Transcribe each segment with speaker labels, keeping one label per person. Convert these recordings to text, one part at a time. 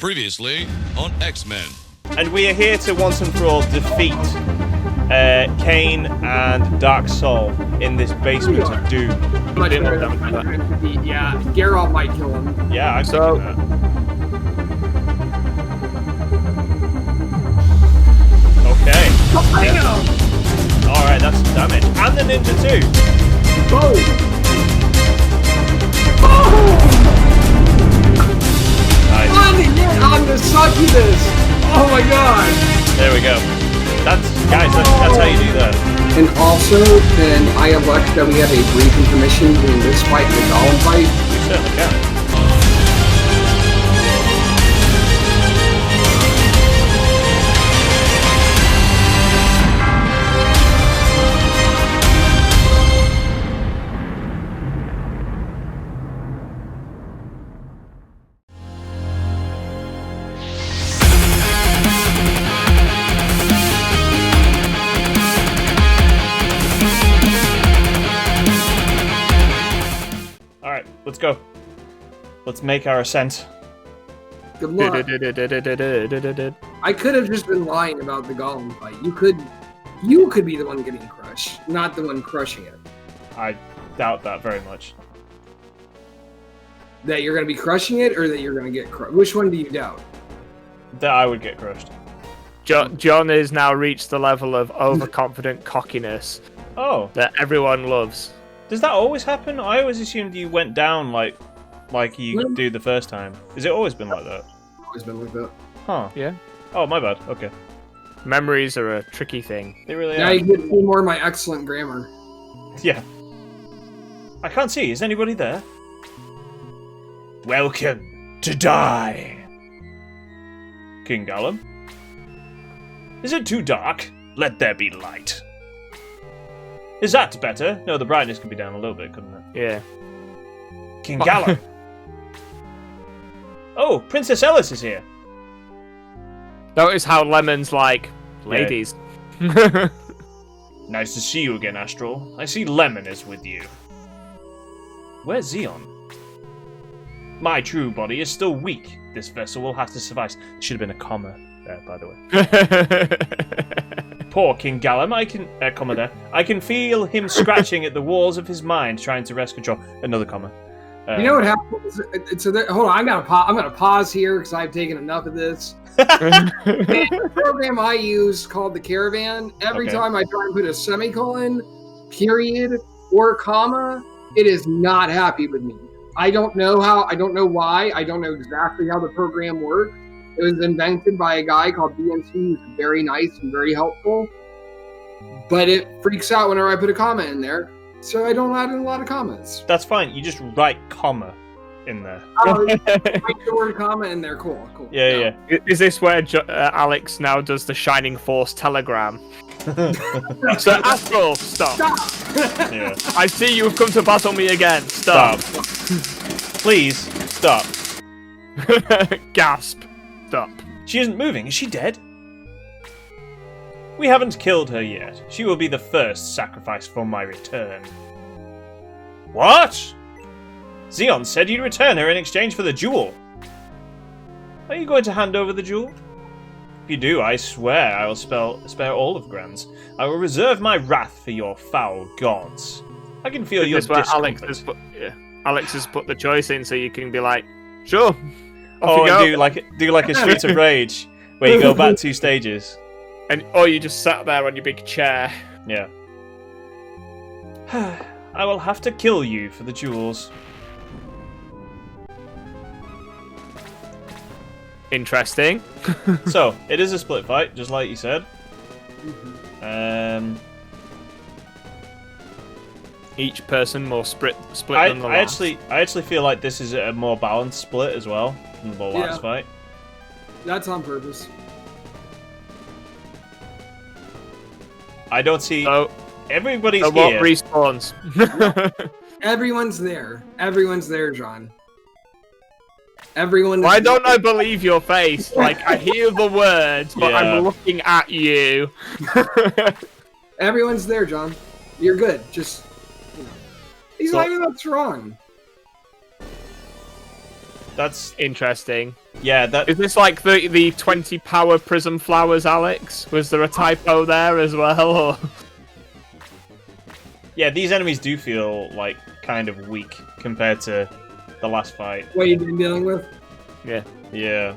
Speaker 1: Previously on X-Men.
Speaker 2: And we are here to once and for all defeat Kane and Dark Soul in this basement of doom.
Speaker 3: Much better than yeah, Geralt might kill him.
Speaker 2: Yeah, I'm thinking that. Okay. Alright, that's some damage. And the ninja too.
Speaker 3: Oh!
Speaker 2: Nice.
Speaker 3: On the succubus! Oh my god!
Speaker 2: There we go. That's how you do that.
Speaker 3: And also, then I elect that we have a brief intermission between this fight and the Golem fight.
Speaker 2: You certainly can. Let's go. Let's make our ascent.
Speaker 3: Good luck. I could have just been lying about the Golem fight. You could be the one getting crushed, not the one crushing it.
Speaker 2: I doubt that very much.
Speaker 3: That you're going to be crushing it, or that you're going to get crushed? Which one do you doubt?
Speaker 2: That I would get crushed.
Speaker 4: John has now reached the level of overconfident cockiness that everyone loves.
Speaker 2: Does that always happen? I always assumed you went down like you do the first time. Has it always been like that?
Speaker 3: Always been like that.
Speaker 2: Huh.
Speaker 4: Yeah.
Speaker 2: Oh, my bad. Okay.
Speaker 4: Memories are a tricky thing.
Speaker 2: They really
Speaker 3: now
Speaker 2: are.
Speaker 3: You get to see more of my excellent grammar.
Speaker 2: Yeah. I can't see. Is anybody there? Welcome to die. King Golem? Is it too dark? Let there be light. Is that better? No, the brightness could be down a little bit, couldn't it?
Speaker 4: Yeah.
Speaker 2: King Golem. Oh, Princess Ellis is here.
Speaker 4: Notice how Lemon's like, ladies.
Speaker 2: Yeah. Nice to see you again, Astral. I see Lemon is with you. Where's Zeon? My true body is still weak. This vessel will have to suffice. Should have been a comma there, by the way. Poor King Golem, I can feel him scratching at the walls of his mind, trying to wrest control. Another comma.
Speaker 3: You know what happens? Hold on, I'm gonna pause here because I've taken enough of this. The program I use called the Caravan. Every time I try and put a semicolon, period, or comma, it is not happy with me. I don't know how. I don't know why. I don't know exactly how the program works. It was invented by a guy called BNC, who's very nice and very helpful. But it freaks out whenever I put a comma in there, so I don't add in a lot of commas.
Speaker 2: That's fine. You just write comma in there.
Speaker 3: Oh, write the word comma in there. Cool.
Speaker 2: Yeah.
Speaker 4: Is this where Alex now does the Shining Force telegram? So, Astral, stop.
Speaker 2: Yeah.
Speaker 4: I see you have come to battle me again. Stop.
Speaker 2: Please, stop.
Speaker 4: Gasp. Stop.
Speaker 2: She isn't moving. Is she dead? We haven't killed her yet. She will be the first sacrifice for my return. What? Zeon said you'd return her in exchange for the jewel. Are you going to hand over the jewel? If you do, I swear I will spare all of Grands. I will reserve my wrath for your foul gods. I can feel your discomfort.
Speaker 4: Alex has put the choice in so you can be like, sure.
Speaker 2: Do like a Streets of Rage, where you go back 2 stages.
Speaker 4: Or you just sat there on your big chair.
Speaker 2: Yeah. I will have to kill you for the jewels.
Speaker 4: Interesting.
Speaker 2: So, it is a split fight, just like you said.
Speaker 4: Each person more split than the last.
Speaker 2: I actually feel like this is a more balanced split as well than the last fight.
Speaker 3: That's on purpose.
Speaker 2: I don't see. Everybody's here.
Speaker 4: What respawns?
Speaker 3: Everyone's there. Everyone's there, John. Everyone.
Speaker 4: Why don't I believe your face? Like, I hear the words, but I'm looking at you.
Speaker 3: Everyone's there, John. You're good. Just, he's not even that strong.
Speaker 2: That's
Speaker 4: interesting.
Speaker 2: Yeah, that
Speaker 4: Is this like the 20 power prism flowers, Alex? Was there a typo there as well? Or...
Speaker 2: Yeah, these enemies do feel like kind of weak compared to the last fight.
Speaker 3: What you've been dealing with?
Speaker 4: Yeah.
Speaker 2: Yeah.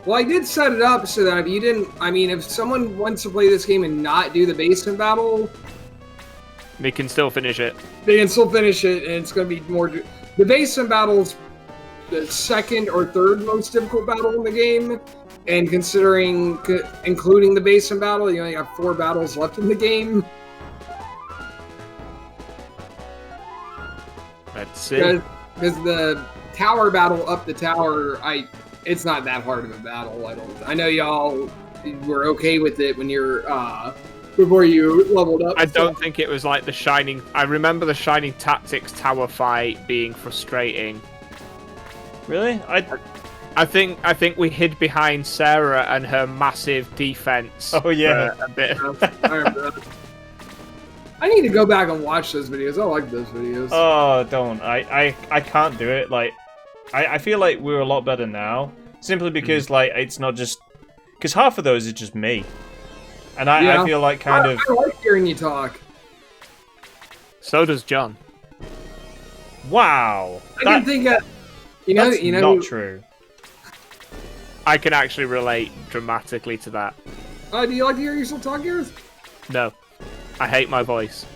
Speaker 3: Well, I did set it up so that if you didn't, I mean, if someone wants to play this game and not do the basement battle,
Speaker 4: We can still finish it.
Speaker 3: they can still finish it, and it's going to be more. The basement battle's the second or third most difficult battle in the game, and considering including the basement battle, you only have 4 battles left in the game.
Speaker 4: Let's see.
Speaker 3: Because the tower battle up the tower, it's not that hard of a battle. I know y'all were okay with it when you're before you leveled up.
Speaker 4: I don't think it was like the Shining... I remember the Shining Tactics tower fight being frustrating.
Speaker 2: Really?
Speaker 4: I think we hid behind Sarah and her massive defense.
Speaker 2: Oh, yeah.
Speaker 4: For a bit.
Speaker 3: I remember that. I need to go back and watch those videos. I like those videos.
Speaker 2: Oh, don't. I can't do it. Like, I feel like we're a lot better now. Simply because, like, it's not just... Because half of those is just me. And I feel like kind of...
Speaker 3: I like hearing you talk.
Speaker 4: So does John.
Speaker 2: Wow.
Speaker 3: I can think of...
Speaker 2: That's not true.
Speaker 4: I can actually relate dramatically to that.
Speaker 3: Do you like to hear yourself talk, Gareth?
Speaker 4: No. I hate my voice.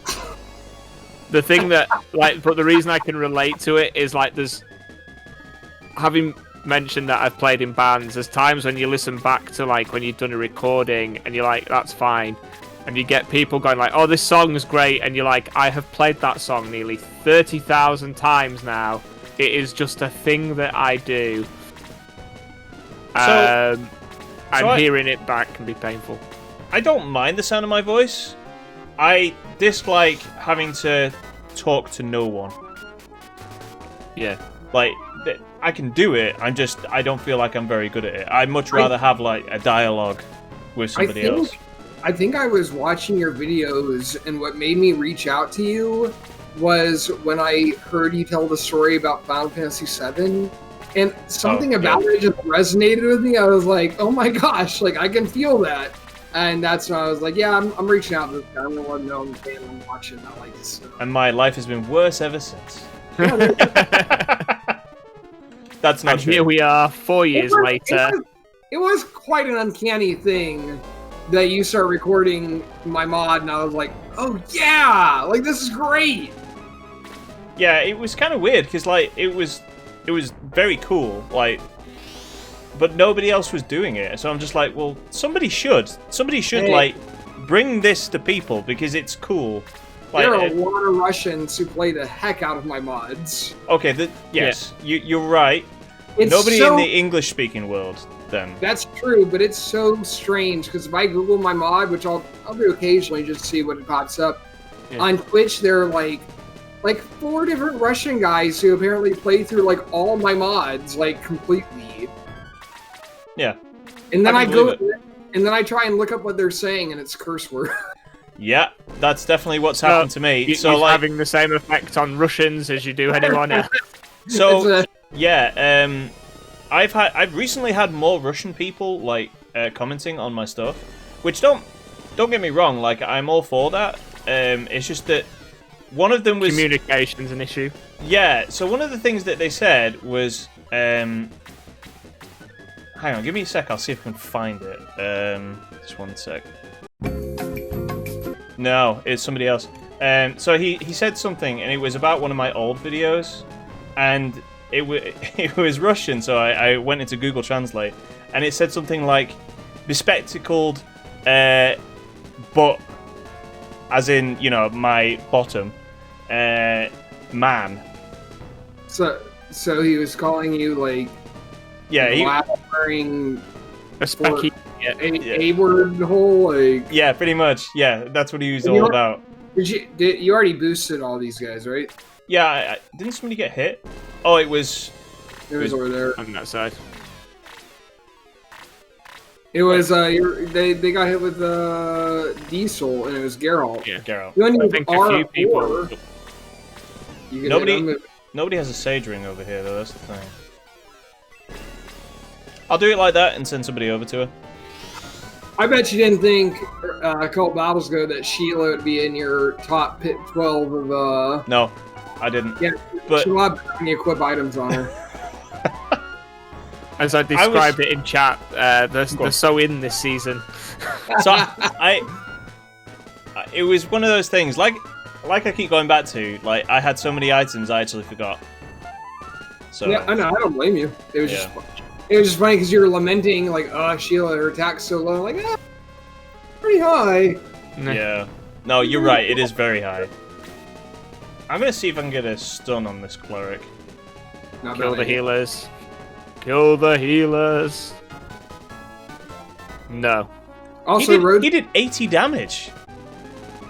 Speaker 4: The thing that, like, but the reason I can relate to it is, like, there's... Having mentioned that I've played in bands, there's times when you listen back to, like, when you've done a recording, and you're like, that's fine. And you get people going like, oh, this song's great, and you're like, I have played that song nearly 30,000 times now. It is just a thing that I do. And hearing it back can be painful.
Speaker 2: I don't mind the sound of my voice. I dislike having to talk to no one.
Speaker 4: Yeah.
Speaker 2: Like, I can do it, I don't feel like I'm very good at it. I'd much rather have, like, a dialogue with somebody else.
Speaker 3: I think I was watching your videos, and what made me reach out to you was when I heard you tell the story about Final Fantasy VII, and something about it just resonated with me. I was like, oh my gosh, like, I can feel that. And that's when I was like, yeah, I'm reaching out to this guy. I'm going to let him know I'm a fan. I'm watching. I like this stuff.
Speaker 2: And my life has been worse ever since. That's not
Speaker 4: and
Speaker 2: true.
Speaker 4: Here we are, 4 years later.
Speaker 3: It was quite an uncanny thing that you start recording my mod, and I was like, oh yeah, like this is great.
Speaker 2: Yeah, it was kind of weird because like it was very cool, like, but nobody else was doing it. So I'm just like, well, somebody should like bring this to people because it's cool. Like,
Speaker 3: there are a lot of Russians who play the heck out of my mods.
Speaker 2: Okay, yes, you're right.
Speaker 3: It's
Speaker 2: Nobody
Speaker 3: so,
Speaker 2: in the English-speaking world, then.
Speaker 3: That's true, but it's so strange because if I Google my mod, which I'll do occasionally just to see what it pops up, on Twitch there are like 4 different Russian guys who apparently play through like all my mods like completely.
Speaker 2: Yeah.
Speaker 3: And then I go and then I try and look up what they're saying, and it's curse word.
Speaker 2: Yeah, that's definitely what's happened to me.
Speaker 4: So like having the same effect on Russians as you do anyone else.
Speaker 2: So yeah, I've recently had more Russian people like commenting on my stuff, which don't get me wrong, like I'm all for that. It's just that one of them was
Speaker 4: communication's an issue.
Speaker 2: Yeah, so one of the things that they said was hang on, give me a sec, I'll see if I can find it. Just one sec. No, it's somebody else. So he said something, and it was about one of my old videos, and it was Russian, so I went into Google Translate, and it said something like, bespectacled, but, as in, you know, my bottom, man.
Speaker 3: So he was calling you, like, wearing
Speaker 4: a specky...
Speaker 3: A word hole, like...
Speaker 2: Yeah, pretty much. Yeah, that's what he was all about.
Speaker 3: You already boosted all these guys, right?
Speaker 2: Yeah, didn't somebody get hit? Oh, it was
Speaker 3: over there.
Speaker 4: On that side.
Speaker 3: It was, they got hit with Diesel, and it was Geralt.
Speaker 2: Yeah, Geralt.
Speaker 3: You only
Speaker 4: I think a few people...
Speaker 2: Nobody has a Sage Ring over here, though, that's the thing.
Speaker 5: I'll do it like that and send somebody over to her.
Speaker 3: I bet you didn't think a couple battles ago that Sheila would be in your top 12 of.
Speaker 5: No, I didn't.
Speaker 3: Yeah,
Speaker 5: but
Speaker 3: she'll have any equip items on her.
Speaker 4: As I described it in chat, they're so in this season.
Speaker 5: So it was one of those things, like I keep going back to, like I had so many items I actually forgot. So
Speaker 3: yeah, I know. I don't blame you. It was just funny because you were lamenting like, oh, Sheila, her attack's so low. Like, pretty high.
Speaker 5: Yeah. No, you're right. It is very high. I'm gonna see if I can get a stun on this cleric.
Speaker 4: Kill the healers. Kill the healers. No.
Speaker 3: Also,
Speaker 5: he did 80 damage.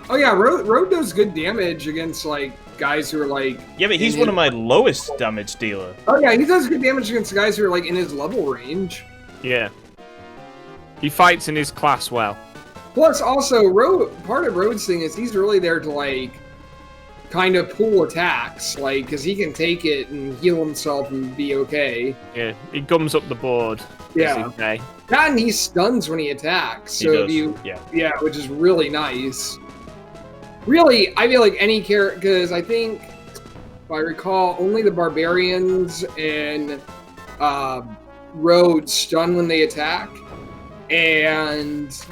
Speaker 3: Oh yeah, Road does good damage against like guys who are like.
Speaker 5: Yeah, but he's one of my lowest damage dealer.
Speaker 3: Oh yeah, he does good damage against guys who are like in his level range.
Speaker 4: Yeah. He fights in his class well.
Speaker 3: Plus, also, part of Road's thing is he's really there to like kind of pull attacks, like because he can take it and heal himself and be okay.
Speaker 4: Yeah, he gums up the board.
Speaker 3: Yeah.
Speaker 4: Okay.
Speaker 3: That and he stuns when he attacks. So yeah, which is really nice. Really, I feel like any character, because I think, if I recall, only the barbarians and Road stun when they attack, and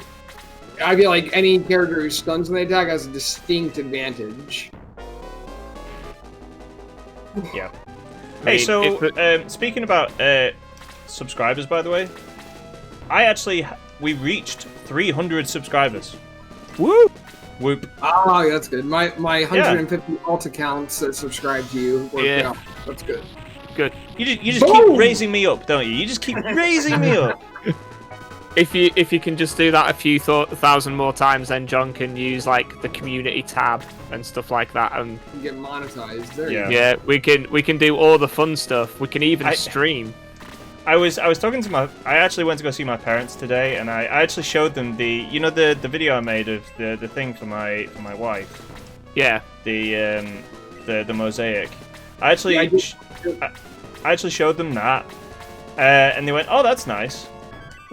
Speaker 3: I feel like any character who stuns when they attack has a distinct advantage.
Speaker 5: Yeah. Hey, so speaking about subscribers, by the way, we reached 300 subscribers.
Speaker 4: Woo!
Speaker 5: Whoop.
Speaker 3: Oh, that's good. My 150 alt accounts that subscribe to you worked out. That's good.
Speaker 4: Good.
Speaker 5: You just keep raising me up, don't you? You just keep raising me up.
Speaker 4: If you can just do that a few thousand more times, then John can use like the community tab and stuff like that, and
Speaker 3: you get monetized. There
Speaker 4: yeah, we can do all the fun stuff. We can even stream.
Speaker 5: I was talking to I actually went to go see my parents today, and I actually showed them the video I made of the thing for my wife.
Speaker 4: Yeah.
Speaker 5: The mosaic. I actually showed them that, and they went, "Oh, that's nice."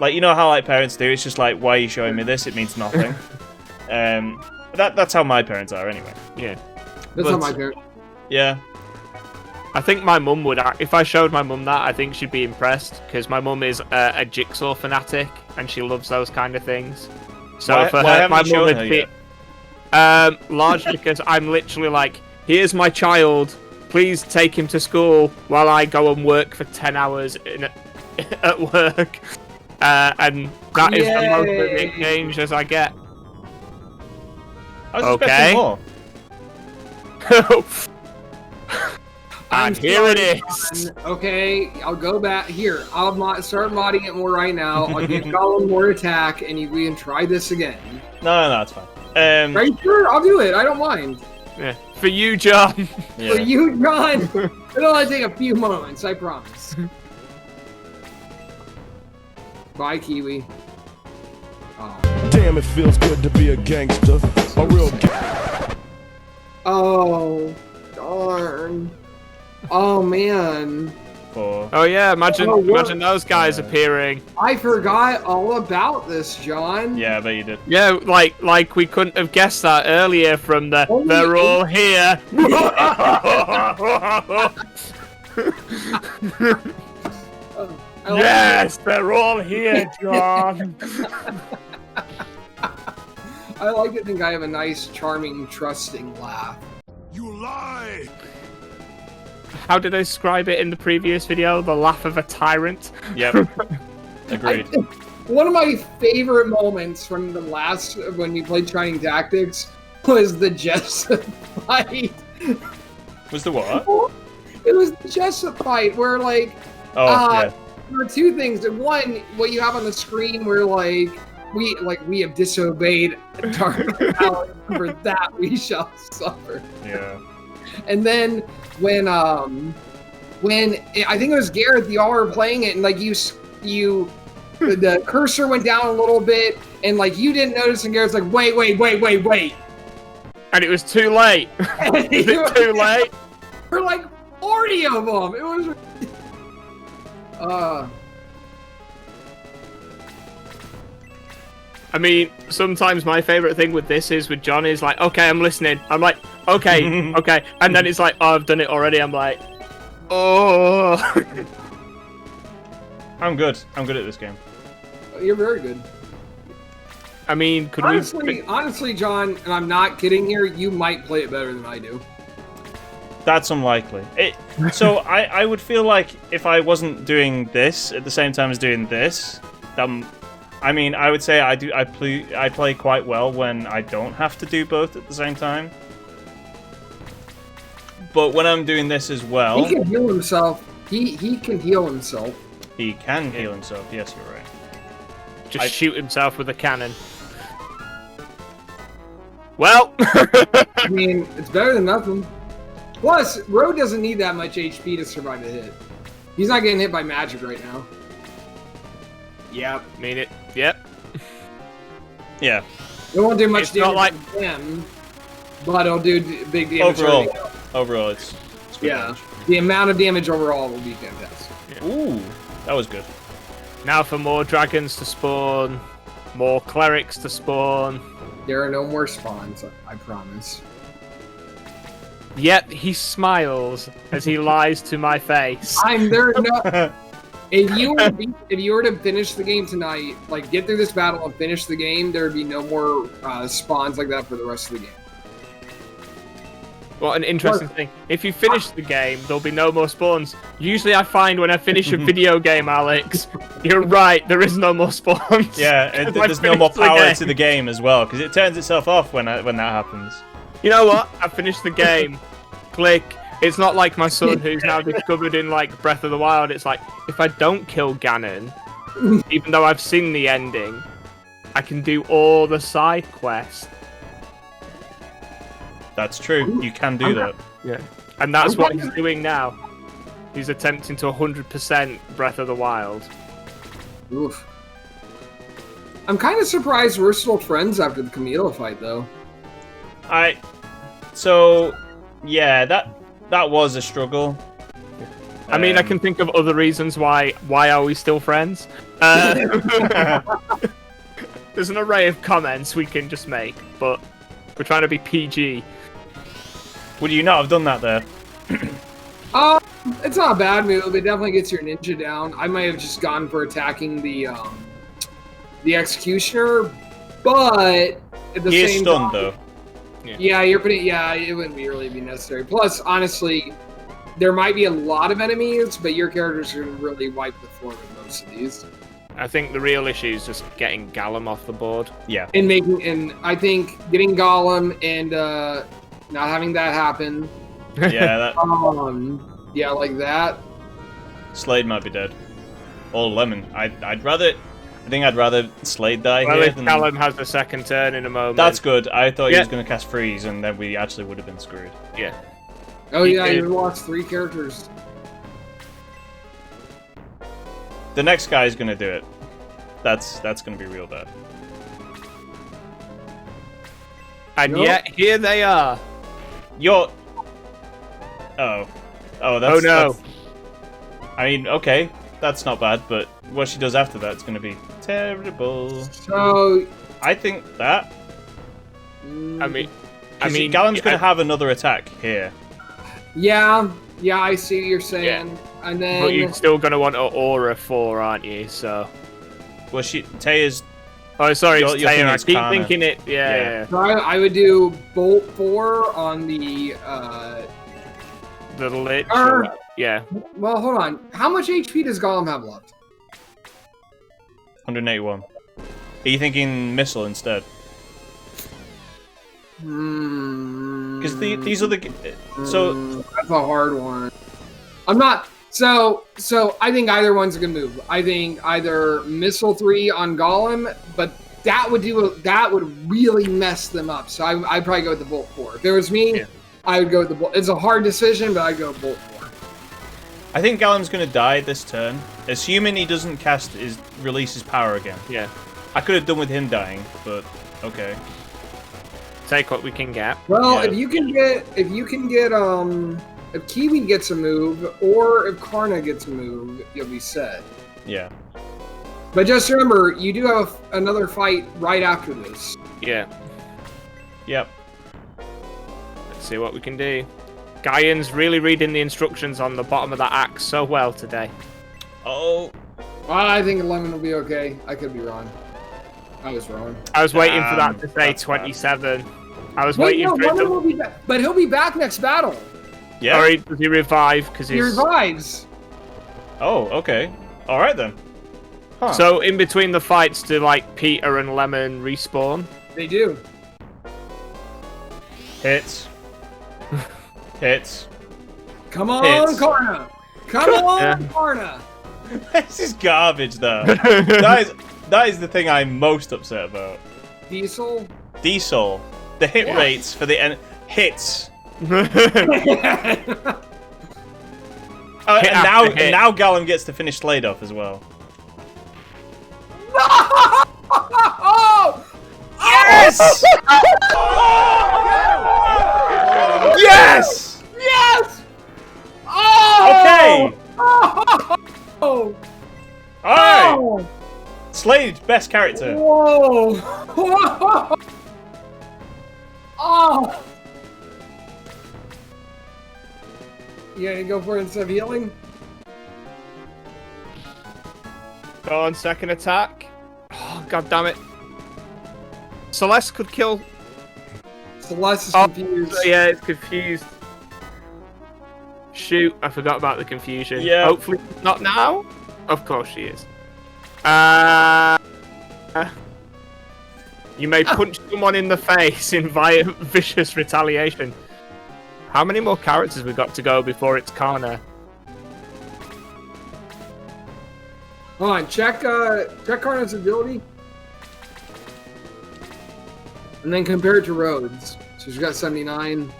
Speaker 5: Like, you know how like parents do, it's just like, why are you showing me this? It means nothing. That's how my parents are anyway.
Speaker 4: Yeah.
Speaker 3: That's how my parents.
Speaker 5: Yeah.
Speaker 4: I think my mum would, if I showed my mum that, I think she'd be impressed, because my mum is a jigsaw fanatic, and she loves those kind of things. So
Speaker 5: why haven't you shown her yet?
Speaker 4: Largely because I'm literally like, here's my child, please take him to school while I go and work for 10 hours at work. And that is the most of the exchange as I get.
Speaker 5: I was expecting more.
Speaker 3: I'm
Speaker 4: here it is.
Speaker 3: Okay, I'll go back here. I'll start modding it more right now. I'll give Golem more attack, and we can try this again.
Speaker 5: No, it's fine.
Speaker 3: Are you sure? I'll do it. I don't mind.
Speaker 4: Yeah. For you, John.
Speaker 3: Yeah. For you, John. It'll only take a few moments. I promise. Bye, Kiwi. Oh.
Speaker 6: Damn, it feels good to be a gangster. A real
Speaker 3: Oh, darn. Oh, man.
Speaker 4: Oh, yeah, imagine those guys appearing.
Speaker 3: I forgot all about this, John.
Speaker 5: Yeah, I bet you did.
Speaker 4: Yeah, like we couldn't have guessed that earlier from the they're all here. Yes, they're all here, John.
Speaker 3: I like to think I have a nice, charming, trusting laugh.
Speaker 6: You lie!
Speaker 4: How did I describe it in the previous video? The laugh of a tyrant?
Speaker 5: Yep. Agreed.
Speaker 3: One of my favorite moments from the last, when you played Shining Tactics, was the Jessup fight.
Speaker 5: Was the what?
Speaker 3: It was the Jessup fight, where, like,
Speaker 5: yeah.
Speaker 3: There are two things. One, what you have on the screen where we have disobeyed Dark Power, for that we shall suffer.
Speaker 5: Yeah.
Speaker 3: And then when I think it was Gareth, y'all were playing it, and like the cursor went down a little bit, and like you didn't notice, and Gareth's like, wait,
Speaker 4: and it was too late. Is it too late?
Speaker 3: For like 40 of them. It was.
Speaker 4: I mean, sometimes my favorite thing with this is with John is like, okay, I'm listening. I'm like, okay, okay, and then it's like, oh, I've done it already. I'm like, oh.
Speaker 5: I'm good. I'm good at this game.
Speaker 3: You're very good.
Speaker 4: I mean, could
Speaker 3: honestly, John, and I'm not kidding here, you might play it better than I do.
Speaker 5: That's unlikely. So I would feel like if I wasn't doing this at the same time as doing this, I mean, I would say I play quite well when I don't have to do both at the same time. But when I'm doing this as well,
Speaker 3: he can heal himself. He can heal himself.
Speaker 5: He can heal himself. Yes, you're right.
Speaker 4: Just shoot himself with a cannon. Well,
Speaker 3: I mean, it's better than nothing. Plus, Road doesn't need that much HP to survive a hit. He's not getting hit by magic right now.
Speaker 4: Yep. Mean it. Yep.
Speaker 5: Yeah.
Speaker 3: It won't do much
Speaker 4: It's not
Speaker 3: damage to him, but it'll do big damage.
Speaker 5: Overall, it's good
Speaker 3: yeah.
Speaker 5: damage.
Speaker 3: The amount of damage overall will be fantastic.
Speaker 5: Yeah. Ooh, that was good.
Speaker 4: Now for more dragons to spawn, more clerics to spawn.
Speaker 3: There are no more spawns, I promise.
Speaker 4: Yet he smiles as he lies to my face.
Speaker 3: I'm there. No. If you were to finish the game tonight, like get through this battle and finish the game, there would be no more spawns like that for the rest of the game.
Speaker 4: What an interesting thing. If you finish the game, there'll be no more spawns. Usually I find when I finish a video game, Alex, you're right, there is no more spawns.
Speaker 5: Yeah, there's no more power to the game as well, because it turns itself off when that happens.
Speaker 4: You know what? I finished the game. Click. It's not like my son who's now discovered in like Breath of the Wild. It's like, if I don't kill Ganon, even though I've seen the ending, I can do all the side quests.
Speaker 5: That's true. You can do that.
Speaker 4: Yeah. And that's what he's doing now. He's attempting to 100% Breath of the Wild.
Speaker 3: Oof. I'm kind of surprised we're still friends after the Camila fight, though.
Speaker 5: So, yeah, that was a struggle.
Speaker 4: I mean, I can think of other reasons why are we still friends? There's an array of comments we can just make, but we're trying to be PG.
Speaker 5: Would you not have done that there?
Speaker 3: It's not a bad move. It definitely gets your ninja down. I might have just gone for attacking the executioner, but at the same
Speaker 5: stunned
Speaker 3: time,
Speaker 5: though.
Speaker 3: Yeah, you're pretty. Yeah, it wouldn't really be necessary. Plus, honestly, there might be a lot of enemies, but your characters can really wipe the floor with most of these.
Speaker 4: I think the real issue is just getting Golem off the board.
Speaker 5: Yeah.
Speaker 3: And I think getting Golem and not having that happen.
Speaker 5: Yeah, that.
Speaker 3: Yeah, like that.
Speaker 5: Slade might be dead. Or Lemon. I think I'd rather Slade die
Speaker 4: well,
Speaker 5: here
Speaker 4: if
Speaker 5: than...
Speaker 4: Callum has a second turn in a moment.
Speaker 5: That's good. I thought he was going to cast Freeze, and then we actually would have been screwed.
Speaker 4: Yeah.
Speaker 3: Oh yeah, you lost 3 characters.
Speaker 5: The next guy is going to do it. That's going to be real bad.
Speaker 4: And yet, here they are.
Speaker 5: You're... Oh, that's...
Speaker 4: Oh no.
Speaker 5: That's... I mean, okay. That's not bad, but what she does after that is going to be terrible.
Speaker 3: So...
Speaker 5: I think that...
Speaker 4: I mean,
Speaker 5: Galen's going to have another attack here.
Speaker 3: Yeah, I see what you're saying. Yeah. And then...
Speaker 4: But you're still going to want an Aura 4, aren't you? So...
Speaker 5: Well, Taya's...
Speaker 4: Oh, sorry, it's
Speaker 5: Taya.
Speaker 4: I keep thinking it... Yeah.
Speaker 3: So I would do Bolt 4 on the...
Speaker 4: The Lich? Yeah.
Speaker 3: Well, hold on. How much HP does Golem have left?
Speaker 5: 181. Are you thinking Missile instead? Because these are the... So...
Speaker 3: That's a hard one. I'm not... So I think either one's a good move. I think either Missile 3 on Golem, but that would really mess them up. So I'd probably go with the Bolt 4. If it was me, I would go with the Bolt. It's a hard decision, but I'd go with Bolt 4.
Speaker 5: I think Galen's going to die this turn, assuming he doesn't release his power again.
Speaker 4: Yeah.
Speaker 5: I could have done with him dying, but okay.
Speaker 4: Take what we can get.
Speaker 3: Well,
Speaker 5: Yeah.
Speaker 3: if Kiwi gets a move, or if Karna gets a move, you'll be set.
Speaker 5: Yeah.
Speaker 3: But just remember, you do have another fight right after this.
Speaker 4: Yeah.
Speaker 5: Yep.
Speaker 4: Let's see what we can do. Gaian's really reading the instructions on the bottom of that axe so well today.
Speaker 5: Oh.
Speaker 3: I think Lemon will be okay. I could be wrong. I was wrong.
Speaker 4: I was waiting for that to say
Speaker 5: That's
Speaker 4: 27. I was
Speaker 3: Wait,
Speaker 4: waiting
Speaker 3: no,
Speaker 4: for it
Speaker 3: Lemon
Speaker 4: to...
Speaker 3: will be back. But he'll be back next battle.
Speaker 5: Yeah.
Speaker 4: Or does he revive? Because
Speaker 3: He revives.
Speaker 5: Oh, okay. All right then. Huh.
Speaker 4: So in between the fights, do like Peter and Lemon respawn?
Speaker 3: They do.
Speaker 5: Hits. Hits.
Speaker 3: Come on,
Speaker 5: Hits.
Speaker 3: Karna. Come on,
Speaker 4: Yeah.
Speaker 3: Karna.
Speaker 5: This is garbage, though. that is the thing I'm most upset about.
Speaker 3: Diesel.
Speaker 5: Diesel. The hit
Speaker 3: Yeah.
Speaker 5: rates for the hits.
Speaker 4: Hit
Speaker 5: And
Speaker 4: after hit.
Speaker 5: now Golem gets to finish Slade off as well.
Speaker 3: Oh!
Speaker 5: Yes! Yes!
Speaker 3: Yes! Oh!
Speaker 5: Okay.
Speaker 3: Oh!
Speaker 5: All right.
Speaker 3: Oh!
Speaker 5: Slade, best character.
Speaker 3: Whoa! Whoa! Oh! You gonna go for it instead of healing?
Speaker 4: Go on, second attack. Oh, god damn it. Celeste could kill...
Speaker 3: Celeste is
Speaker 4: Oh,
Speaker 3: confused.
Speaker 4: yeah, it's confused. Shoot, I forgot about the confusion.
Speaker 5: Yeah.
Speaker 4: Hopefully not now. Of course she is. You may punch someone in the face in vicious retaliation. How many more characters we got to go before it's Karna?
Speaker 3: Hold on, check Karna's ability. And then compare it to Rhodes. So she's got 79.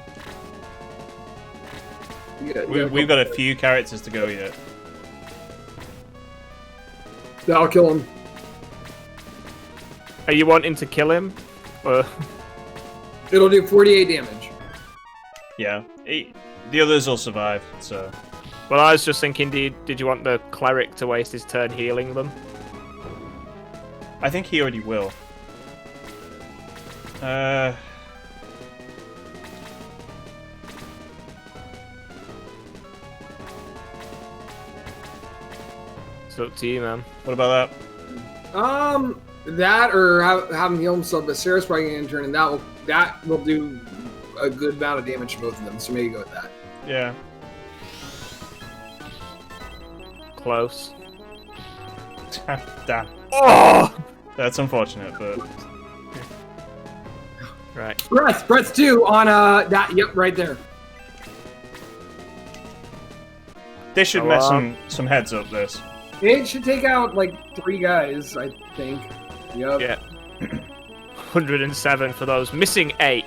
Speaker 5: We've got a few characters to go yet.
Speaker 3: That'll kill him.
Speaker 4: Are you wanting to kill him? Or...
Speaker 3: It'll do 48 damage.
Speaker 5: Yeah. The others will survive, so...
Speaker 4: Well, I was just thinking, did you want the cleric to waste his turn healing them?
Speaker 5: I think he already will.
Speaker 4: It's up to you, man.
Speaker 5: What about
Speaker 3: That or have him heal himself, but Sarah's probably gonna turn, and that will do a good amount of damage to both of them. So maybe go with that.
Speaker 5: that? Yeah.
Speaker 4: Close.
Speaker 5: Damn.
Speaker 4: Oh!
Speaker 5: That's unfortunate, but...
Speaker 4: Right.
Speaker 3: Breath 2 on that. Yep, right there.
Speaker 5: This should mess some heads up, this.
Speaker 3: It should take out like 3 guys, I think. Yep.
Speaker 4: Yeah. 107 for those missing 8.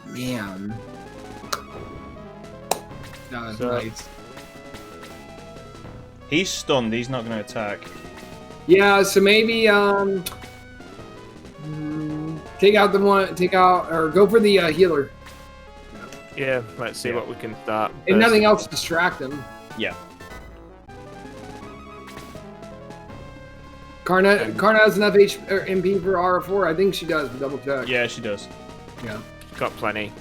Speaker 3: Man. That was
Speaker 4: So-
Speaker 3: nice.
Speaker 5: He's stunned, he's not going to attack.
Speaker 3: Yeah, so maybe take out or go for the healer.
Speaker 4: Yeah, let's see what we can start.
Speaker 3: And
Speaker 4: first.
Speaker 3: nothing else to distract him.
Speaker 5: Yeah.
Speaker 3: Karna has enough MP for R4. I think she does. But double check.
Speaker 5: Yeah, she does.
Speaker 3: Yeah.
Speaker 4: Got plenty.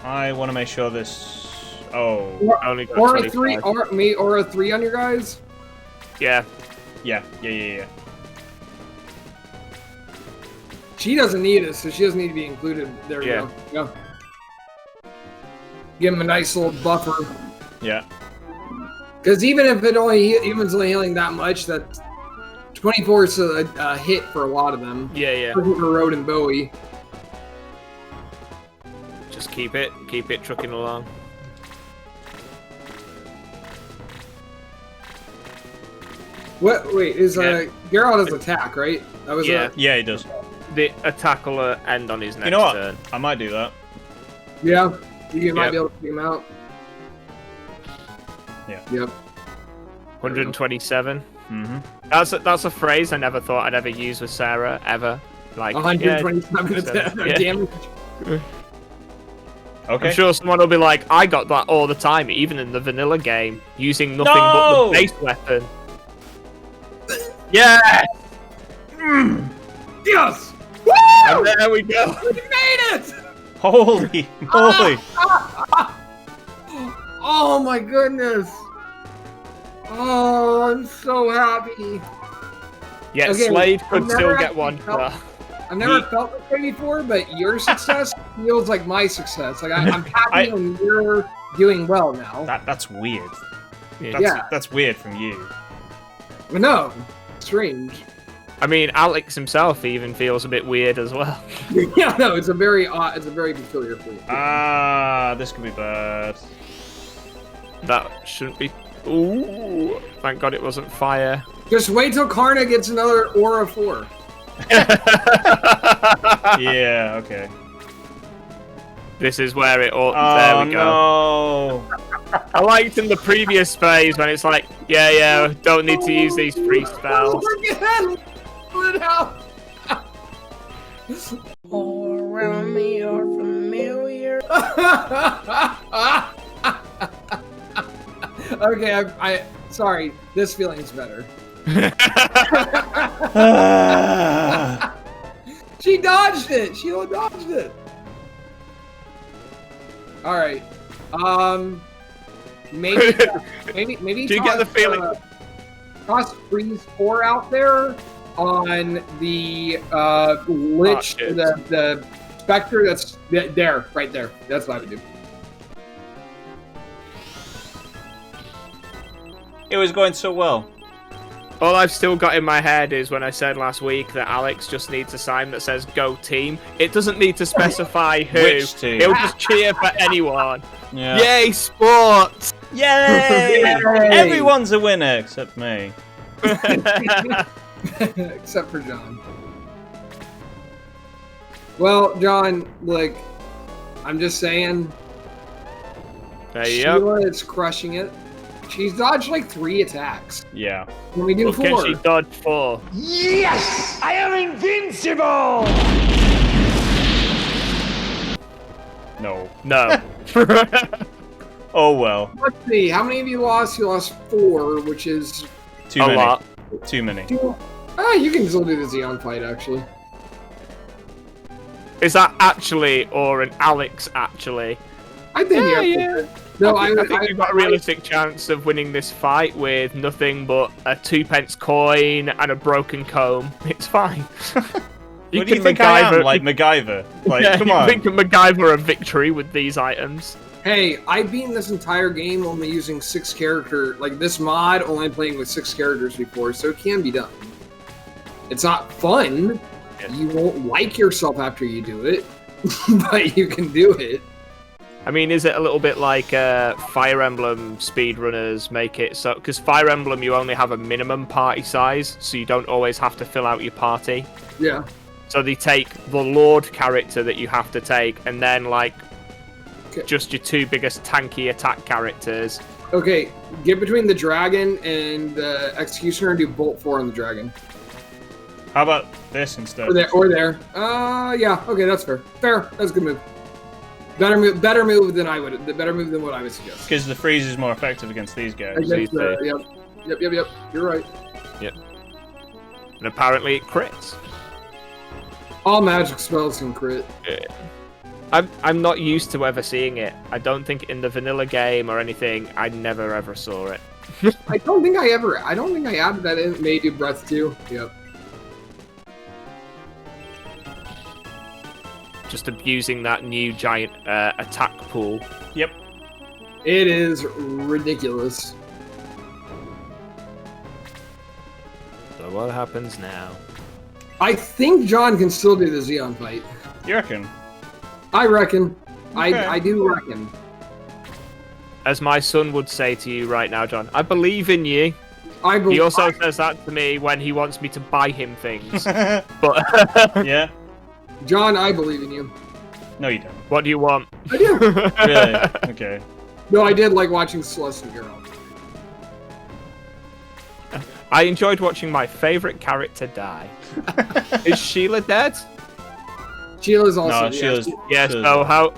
Speaker 5: I want to make sure this... Oh.
Speaker 4: Only got
Speaker 3: Or a
Speaker 4: 25.
Speaker 3: 3, or a 3 on your guys.
Speaker 4: Yeah.
Speaker 5: Yeah.
Speaker 3: She doesn't need it, so she doesn't need to be included. There we
Speaker 4: Yeah.
Speaker 3: go. Yeah. Give him a nice little buffer.
Speaker 5: Yeah.
Speaker 3: Because even if it's only healing that much, that 24 is a hit for a lot of them.
Speaker 4: Yeah.
Speaker 3: For Road and Bowie.
Speaker 4: Just keep it trucking along.
Speaker 3: What? Wait, is
Speaker 4: Yeah.
Speaker 3: Geralt has attack, right? That was
Speaker 4: Yeah.
Speaker 5: Yeah, he does.
Speaker 4: The attack will end on his next
Speaker 5: You know what?
Speaker 4: turn.
Speaker 5: I might do that.
Speaker 3: Yeah. You might
Speaker 4: Yep.
Speaker 3: be able to take him out.
Speaker 5: Yeah.
Speaker 3: Yep.
Speaker 4: 127.
Speaker 5: Mm-hmm.
Speaker 4: That's a phrase I never thought I'd ever use with Sarah ever. Like
Speaker 3: 127
Speaker 4: yeah,
Speaker 3: damage.
Speaker 5: Okay.
Speaker 4: I'm sure someone will be like, I got that all the time, even in the vanilla game, using nothing but
Speaker 5: No!
Speaker 4: the base weapon. Yeah!
Speaker 3: Yes!
Speaker 4: And there we go.
Speaker 3: We made it!
Speaker 5: Holy moly!
Speaker 3: Oh my goodness! Oh, I'm so happy.
Speaker 4: Yeah,
Speaker 3: Okay,
Speaker 4: Slade
Speaker 3: I've
Speaker 4: could
Speaker 3: never
Speaker 4: still get
Speaker 3: actually
Speaker 4: one.
Speaker 3: felt- I've never felt this way before, but your success feels like my success. Like I'm happy when you're doing well now.
Speaker 5: That's weird.
Speaker 4: Yeah.
Speaker 5: That's weird from you.
Speaker 3: But no, strange.
Speaker 4: I mean, Alex himself even feels a bit weird as well.
Speaker 3: Yeah, no, it's a very odd, it's a very peculiar feeling.
Speaker 5: Ah, this could be bad.
Speaker 4: That shouldn't be. Ooh! Thank God it wasn't fire.
Speaker 3: Just wait till Karna gets another Aura 4.
Speaker 5: Yeah. Okay.
Speaker 4: This is where it all.
Speaker 5: Oh
Speaker 4: There we go.
Speaker 5: no!
Speaker 4: I liked in the previous phase when it's like, yeah, don't need to use these free spells.
Speaker 3: Pull it out.
Speaker 7: All around me are familiar.
Speaker 3: Okay, I sorry. This feeling's better. She dodged it. Sheila dodged it. All right. Maybe.
Speaker 4: Do you get the feeling?
Speaker 3: Toss freeze 4 out there on the lich,
Speaker 4: shit.
Speaker 3: the specter. That's there, right there. That's what I would do.
Speaker 5: It was going so well.
Speaker 4: All I've still got in my head is when I said last week that Alex just needs a sign that says "Go Team." It doesn't need to specify who.
Speaker 5: Which team?
Speaker 4: He'll just cheer for anyone.
Speaker 5: Yeah.
Speaker 4: Yay, sports!
Speaker 5: Yay!
Speaker 3: Yay!
Speaker 5: Everyone's a winner except me.
Speaker 3: Except for John. Well, John, like, I'm just saying,
Speaker 4: There you go.
Speaker 3: Sheila is crushing it. She's dodged like 3 attacks.
Speaker 5: Yeah.
Speaker 3: Can we do
Speaker 4: But
Speaker 3: 4?
Speaker 4: can she dodge 4?
Speaker 6: Yes! I am invincible!
Speaker 5: No.
Speaker 4: No.
Speaker 5: Oh well.
Speaker 3: Let's see. How many of you lost? You lost 4, which is
Speaker 5: Too
Speaker 4: A
Speaker 5: many.
Speaker 4: lot.
Speaker 5: Too many.
Speaker 3: 2. Ah, you can still do the Zeon fight, actually.
Speaker 4: Is that actually or an Alex actually?
Speaker 3: I think
Speaker 4: Yeah,
Speaker 3: you
Speaker 4: yeah.
Speaker 3: have to. No,
Speaker 4: I think we've got a realistic chance of winning this fight with nothing but a 2p coin and a broken comb. It's fine.
Speaker 5: What do you think I am? Like MacGyver? Like,
Speaker 4: yeah,
Speaker 5: come
Speaker 4: you
Speaker 5: on.
Speaker 4: think MacGyver a victory with these items?
Speaker 3: Hey, I've beaten this entire game only using 6 character, like this mod, only playing with 6 characters before, so it can be done. It's not fun.
Speaker 4: Yeah.
Speaker 3: You won't like yourself after you do it, but you can do it.
Speaker 4: I mean, is it a little bit like Fire Emblem speedrunners make it so? Because Fire Emblem, you only have a minimum party size, so you don't always have to fill out your party.
Speaker 3: Yeah.
Speaker 4: So they take the Lord character that you have to take, and then like
Speaker 3: Okay.
Speaker 4: just your 2 biggest tanky attack characters.
Speaker 3: Okay, get between the dragon and the executioner and do bolt 4 on the dragon.
Speaker 5: How about this instead?
Speaker 3: Or there. Yeah. Okay, that's fair. Fair. That's a good move. Better move than I would. Better move than what I would suggest.
Speaker 5: Because the freeze is more effective against these guys.
Speaker 3: Against,
Speaker 4: Yep.
Speaker 3: Yep. You're right.
Speaker 4: And apparently it crits.
Speaker 3: All magic spells can crit.
Speaker 4: I'm not used to ever seeing it. I don't think in the vanilla game or anything, I never ever saw it.
Speaker 3: I don't think I added that in. May do breath too. Yep.
Speaker 4: Just abusing that new giant attack pool.
Speaker 5: Yep.
Speaker 3: It is ridiculous.
Speaker 4: So what happens now?
Speaker 3: I think John can still do the Zeon fight.
Speaker 5: You reckon?
Speaker 3: I reckon.
Speaker 5: Okay.
Speaker 3: I do reckon.
Speaker 4: As my son would say to you right now, John, I believe in you.
Speaker 3: I
Speaker 4: He
Speaker 3: believe.
Speaker 4: also says that to me when he wants me to buy him things. But
Speaker 5: Yeah?
Speaker 3: John, I believe in you.
Speaker 5: No, you don't.
Speaker 4: what do you want?
Speaker 3: I do.
Speaker 5: Really? Okay.
Speaker 3: No, I did like watching Celeste Girl.
Speaker 4: I enjoyed watching my favourite character die. Is Sheila dead?
Speaker 3: Sheila's also.
Speaker 5: No,
Speaker 3: yeah,
Speaker 5: Sheila's...
Speaker 4: Yeah,
Speaker 5: Sheila's-
Speaker 4: so how...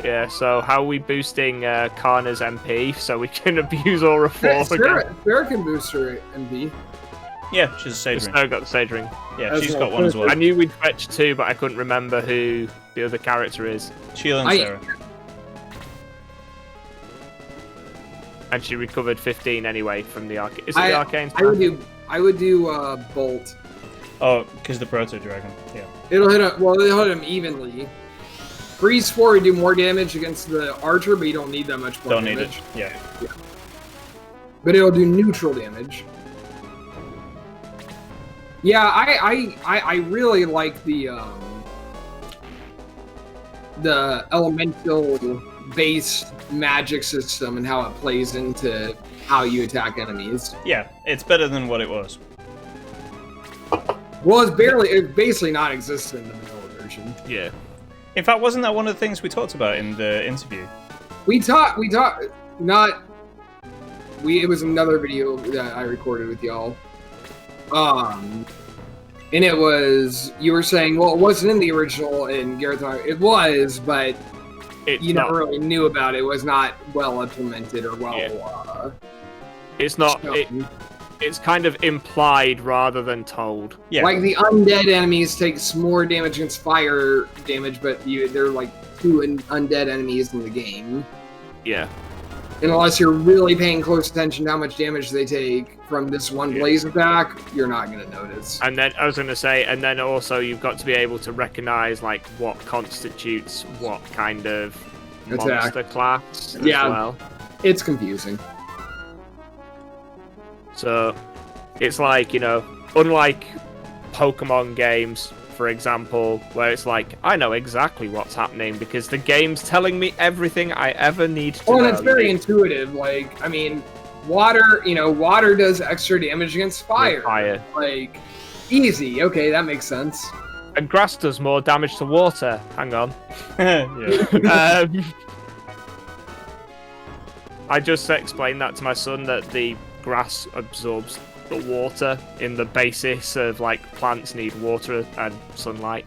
Speaker 4: Yeah, so how are we boosting Karna's MP so we can abuse Aura 4 again?
Speaker 3: Sarah can boost her MP.
Speaker 5: Yeah, she's a Sage Ring.
Speaker 4: Sarah got the Sage Ring.
Speaker 5: Yeah, she's got one as well.
Speaker 4: I knew we'd fetch 2, but I couldn't remember who the other character is.
Speaker 5: Sheila and Sarah.
Speaker 4: And she recovered 15 anyway from the arcane. Is it the arcane?
Speaker 3: I would do Bolt.
Speaker 5: Oh, because the Proto Dragon. Yeah.
Speaker 3: It'll hit him evenly. Freeze 4 would do more damage against the archer, but you don't need that much more damage.
Speaker 5: Don't need it. Yeah.
Speaker 3: But it'll do neutral damage. Yeah, I really like the elemental base magic system and how it plays into how you attack enemies.
Speaker 5: Yeah, it's better than what it was.
Speaker 3: Well, it's basically non-existent in the vanilla version.
Speaker 4: Yeah.
Speaker 5: In fact, wasn't that one of the things we talked about in the interview?
Speaker 3: It was another video that I recorded with y'all. And it was, you were saying, well, it wasn't in the original, and Gareth and I, it was, but you never really knew about it. It was not well implemented or well...
Speaker 4: Yeah. It's not... It's kind of implied rather than told.
Speaker 5: Yeah.
Speaker 3: Like the undead enemies takes more damage against fire damage, but they're like 2 undead enemies in the game.
Speaker 4: Yeah.
Speaker 3: And unless you're really paying close attention to how much damage they take from this one blaze attack, you're not going to notice.
Speaker 4: And then, I was going to say, and then also you've got to be able to recognize like what constitutes what kind of monster class as well.
Speaker 3: It's confusing.
Speaker 4: So, it's like, unlike Pokemon games, for example, where it's like, I know exactly what's happening because the game's telling me everything I ever need to know.
Speaker 3: Well, and it's very intuitive. Like, I mean, water does extra damage against fire. Like, easy. Okay, that makes sense.
Speaker 4: And grass does more damage to water. Hang on. I just explained that to my son, that the grass absorbs the water in the basis of like plants need water and sunlight.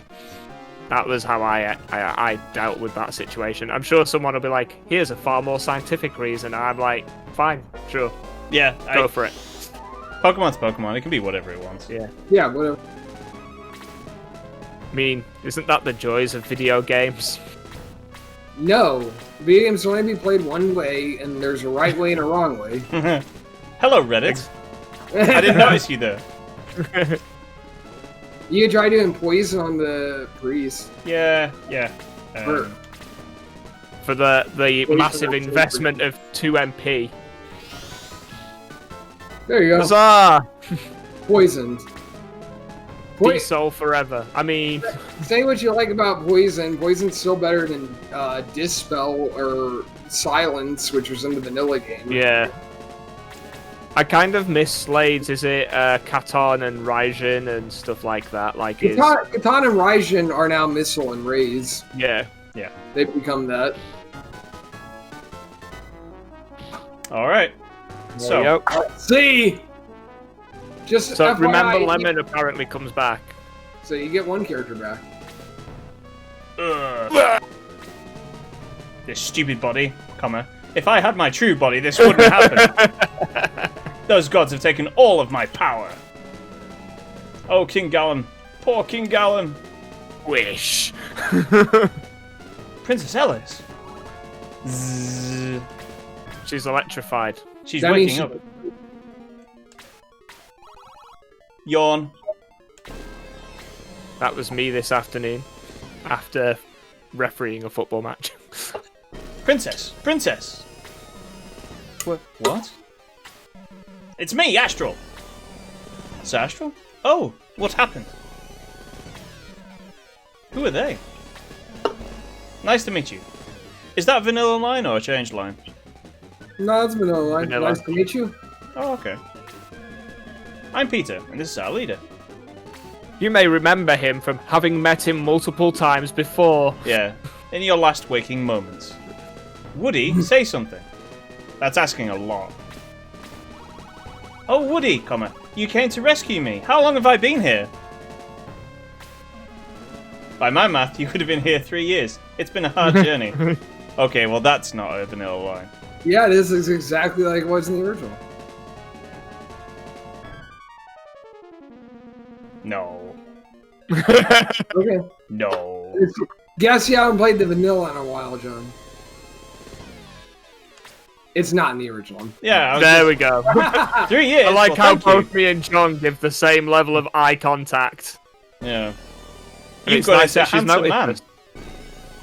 Speaker 4: That was how I dealt with that situation. I'm sure someone will be like, here's a far more scientific reason. And I'm like, fine, sure.
Speaker 5: Yeah,
Speaker 4: go for it.
Speaker 5: Pokemon's Pokemon. It can be whatever it wants.
Speaker 3: Yeah, whatever.
Speaker 4: I mean, isn't that the joys of video games?
Speaker 3: No. Video games can only be played one way, and there's a right way and a wrong way.
Speaker 5: Hello, Reddit. I didn't notice you there.
Speaker 3: You could try doing poison on the priest.
Speaker 5: Yeah.
Speaker 4: For the massive investment of 2 MP.
Speaker 3: There you go.
Speaker 4: Huzzah!
Speaker 3: Poisoned.
Speaker 4: Soul forever. I mean...
Speaker 3: Say what you like about poison. Poison's still better than Dispel or Silence, which was in the vanilla game.
Speaker 4: Yeah. I kind of miss Slades. Is it Katon and Raijin and stuff like that? Like
Speaker 3: Katon and Raijin are now Missile and Raise.
Speaker 4: Yeah.
Speaker 3: They've become that.
Speaker 5: Alright. So,
Speaker 3: see! Just
Speaker 4: so
Speaker 3: FYI,
Speaker 4: remember, Lemon apparently comes back.
Speaker 3: So you get one character back.
Speaker 5: This stupid body, if I had my true body, this wouldn't happen. Those gods have taken all of my power. Oh, King Golem. Poor King Golem.
Speaker 4: Wish.
Speaker 5: Princess Ellis. Zzz.
Speaker 4: She's electrified.
Speaker 5: She's waking up. Yawn.
Speaker 4: That was me this afternoon, after refereeing a football match.
Speaker 5: Princess! What? It's me, Astral! It's Astral? Oh, what happened? Who are they? Nice to meet you. Is that vanilla line or a changed line?
Speaker 3: No, it's vanilla line.
Speaker 4: Vanilla.
Speaker 3: Nice to meet you.
Speaker 5: Oh, okay. I'm Peter, and this is our leader.
Speaker 4: You may remember him from having met him multiple times before.
Speaker 5: Yeah, in your last waking moments. Woody, say something. That's asking a lot. Oh, Woody, you came to rescue me. How long have I been here? By my math, you would have been here 3 years. It's been a hard journey. Okay, well that's not a vanilla line.
Speaker 3: Yeah, it is. It's exactly like it was in the original.
Speaker 5: No.
Speaker 3: Okay.
Speaker 5: No.
Speaker 3: Guess you haven't played the vanilla in a while, John. It's not in the original.
Speaker 5: Yeah.
Speaker 4: There we go.
Speaker 5: 3 years.
Speaker 4: I like
Speaker 5: well,
Speaker 4: how
Speaker 5: thank you.
Speaker 4: both me and John give the same level of eye contact.
Speaker 5: Yeah.
Speaker 4: And
Speaker 5: You've
Speaker 4: it's
Speaker 5: got
Speaker 4: nice
Speaker 5: a
Speaker 4: that she's
Speaker 5: handsome
Speaker 4: noticed
Speaker 5: man.
Speaker 4: us.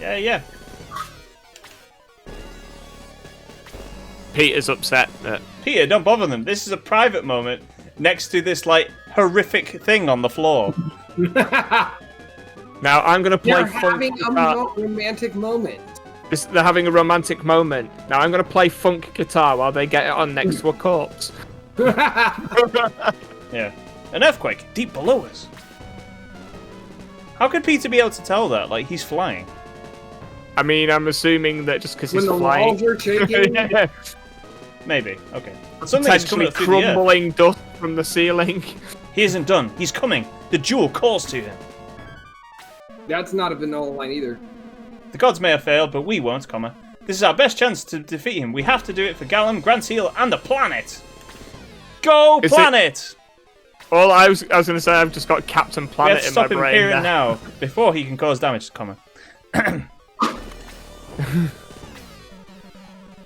Speaker 5: Yeah, yeah.
Speaker 4: Peter's upset that
Speaker 5: Peter, don't bother them. This is a private moment next to this like horrific thing on the floor.
Speaker 4: now I'm gonna play
Speaker 3: They're
Speaker 4: funk
Speaker 3: having a
Speaker 4: guitar.
Speaker 3: romantic moment.
Speaker 4: They're having a romantic moment. Now I'm gonna play funk guitar while they get it on next to a corpse.
Speaker 5: Yeah. An earthquake deep below us. How could Peter be able to tell that? Like he's flying.
Speaker 4: I mean, I'm assuming that just because
Speaker 3: When
Speaker 4: he's
Speaker 3: the
Speaker 4: flying.
Speaker 3: walls are shaking.
Speaker 4: Yeah.
Speaker 5: Maybe. Okay. Something is
Speaker 4: Potentially
Speaker 5: coming up through the air.
Speaker 4: crumbling dust from the ceiling.
Speaker 5: He isn't done. He's coming. The jewel calls to him.
Speaker 3: That's not a vanilla line either.
Speaker 5: The gods may have failed, but we won't, comma. This is our best chance to defeat him. We have to do it for Golem, Grand Seal, and the planet. Go
Speaker 4: Is it-
Speaker 5: planet!
Speaker 4: All I was gonna say, I've just got Captain
Speaker 5: We have
Speaker 4: Planet
Speaker 5: to
Speaker 4: in my
Speaker 5: stop him
Speaker 4: brain
Speaker 5: here
Speaker 4: now.
Speaker 5: and now before he can cause damage, comma.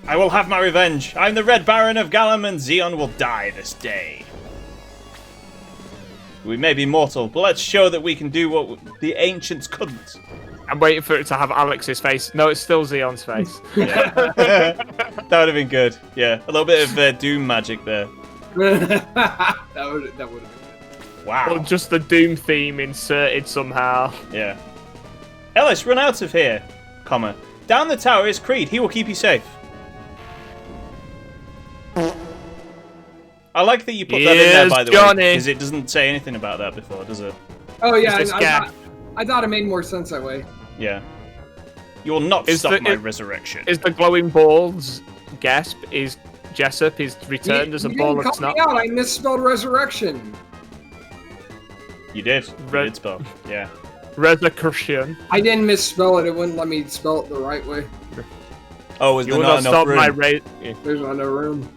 Speaker 5: I will have my revenge. I'm the Red Baron of Golem, and Zeon will die this day. We may be mortal, but let's show that we can do what the ancients couldn't.
Speaker 4: I'm waiting for it to have Alex's face. No, it's still Zeon's face.
Speaker 5: Yeah. That would have been good. Yeah, a little bit of Doom magic there.
Speaker 3: that would have been good.
Speaker 5: Wow.
Speaker 4: Or just the Doom theme inserted somehow.
Speaker 5: Yeah. Ellis, run out of here, comma. Down the tower is Creed. He will keep you safe. I like that you put that in there, by the way,
Speaker 4: Johnny.
Speaker 5: because it doesn't say anything about that before, does it?
Speaker 3: Oh yeah,
Speaker 4: Is this gag?
Speaker 3: I thought it made more sense that way.
Speaker 5: Yeah. You will not
Speaker 4: Is
Speaker 5: stop
Speaker 4: the-
Speaker 5: my
Speaker 4: is-
Speaker 5: resurrection.
Speaker 4: Is the glowing balls gasp? Is Jessup is returned as a
Speaker 3: You
Speaker 4: ball
Speaker 3: didn't
Speaker 4: of
Speaker 3: call me
Speaker 4: snot?
Speaker 3: out. I misspelled resurrection.
Speaker 5: You did. You
Speaker 4: Red-
Speaker 5: did spell. Yeah.
Speaker 4: Resurrection.
Speaker 3: I didn't misspell it. It wouldn't let me spell it the right way.
Speaker 5: Oh, was
Speaker 4: You
Speaker 5: there
Speaker 4: will
Speaker 5: not
Speaker 4: not
Speaker 5: enough
Speaker 4: stop
Speaker 5: room?
Speaker 4: my
Speaker 3: There's not no room.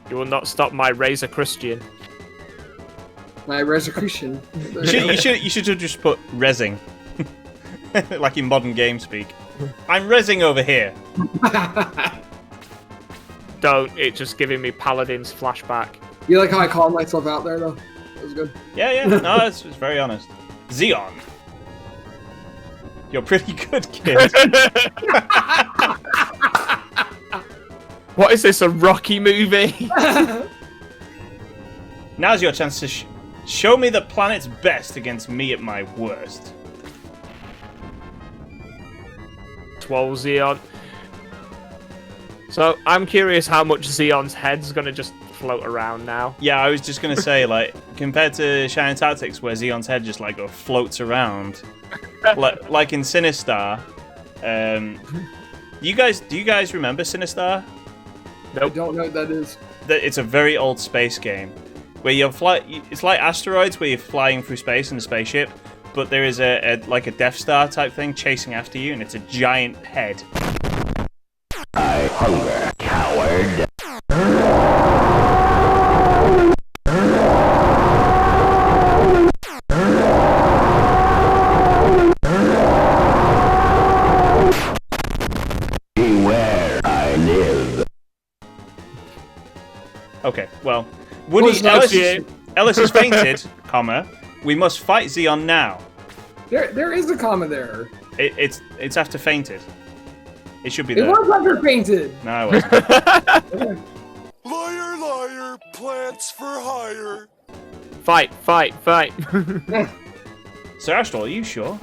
Speaker 4: You will not stop my Razor Christian.
Speaker 3: My resurrection.
Speaker 5: You should have just put rezzing. Like in modern game speak. I'm rezzing over here.
Speaker 4: Don't. It's just giving me Paladin's flashback.
Speaker 3: You like how I called myself out there though? That was good.
Speaker 5: Yeah. No, it's very honest. Zeon. You're pretty good, kid.
Speaker 4: What is this? A Rocky movie?
Speaker 5: Now's your chance to show me the planet's best against me at my worst.
Speaker 4: 12 Zeon. So I'm curious how much Zeon's head's gonna just float around now.
Speaker 5: Yeah, I was just gonna say, like, compared to Shining Tactics, where Zeon's head just like floats around, like in Sinistar. Do you guys remember Sinistar?
Speaker 3: I don't know what that is.
Speaker 5: It's a very old space game where you fly. It's like Asteroids, where you're flying through space in a spaceship, but there is a Death Star type thing chasing after you, and it's a giant head.
Speaker 6: I hunger, coward. Beware, I live.
Speaker 5: Okay, well, Woody Ellis is fainted, comma. We must fight Zeon now.
Speaker 3: There is a comma there.
Speaker 5: It's after fainted. It should be
Speaker 3: It
Speaker 5: there.
Speaker 3: was after painted.
Speaker 5: No, it wasn't.
Speaker 8: Liar, liar, plants for hire.
Speaker 4: Fight.
Speaker 5: Sir Astral, are you sure?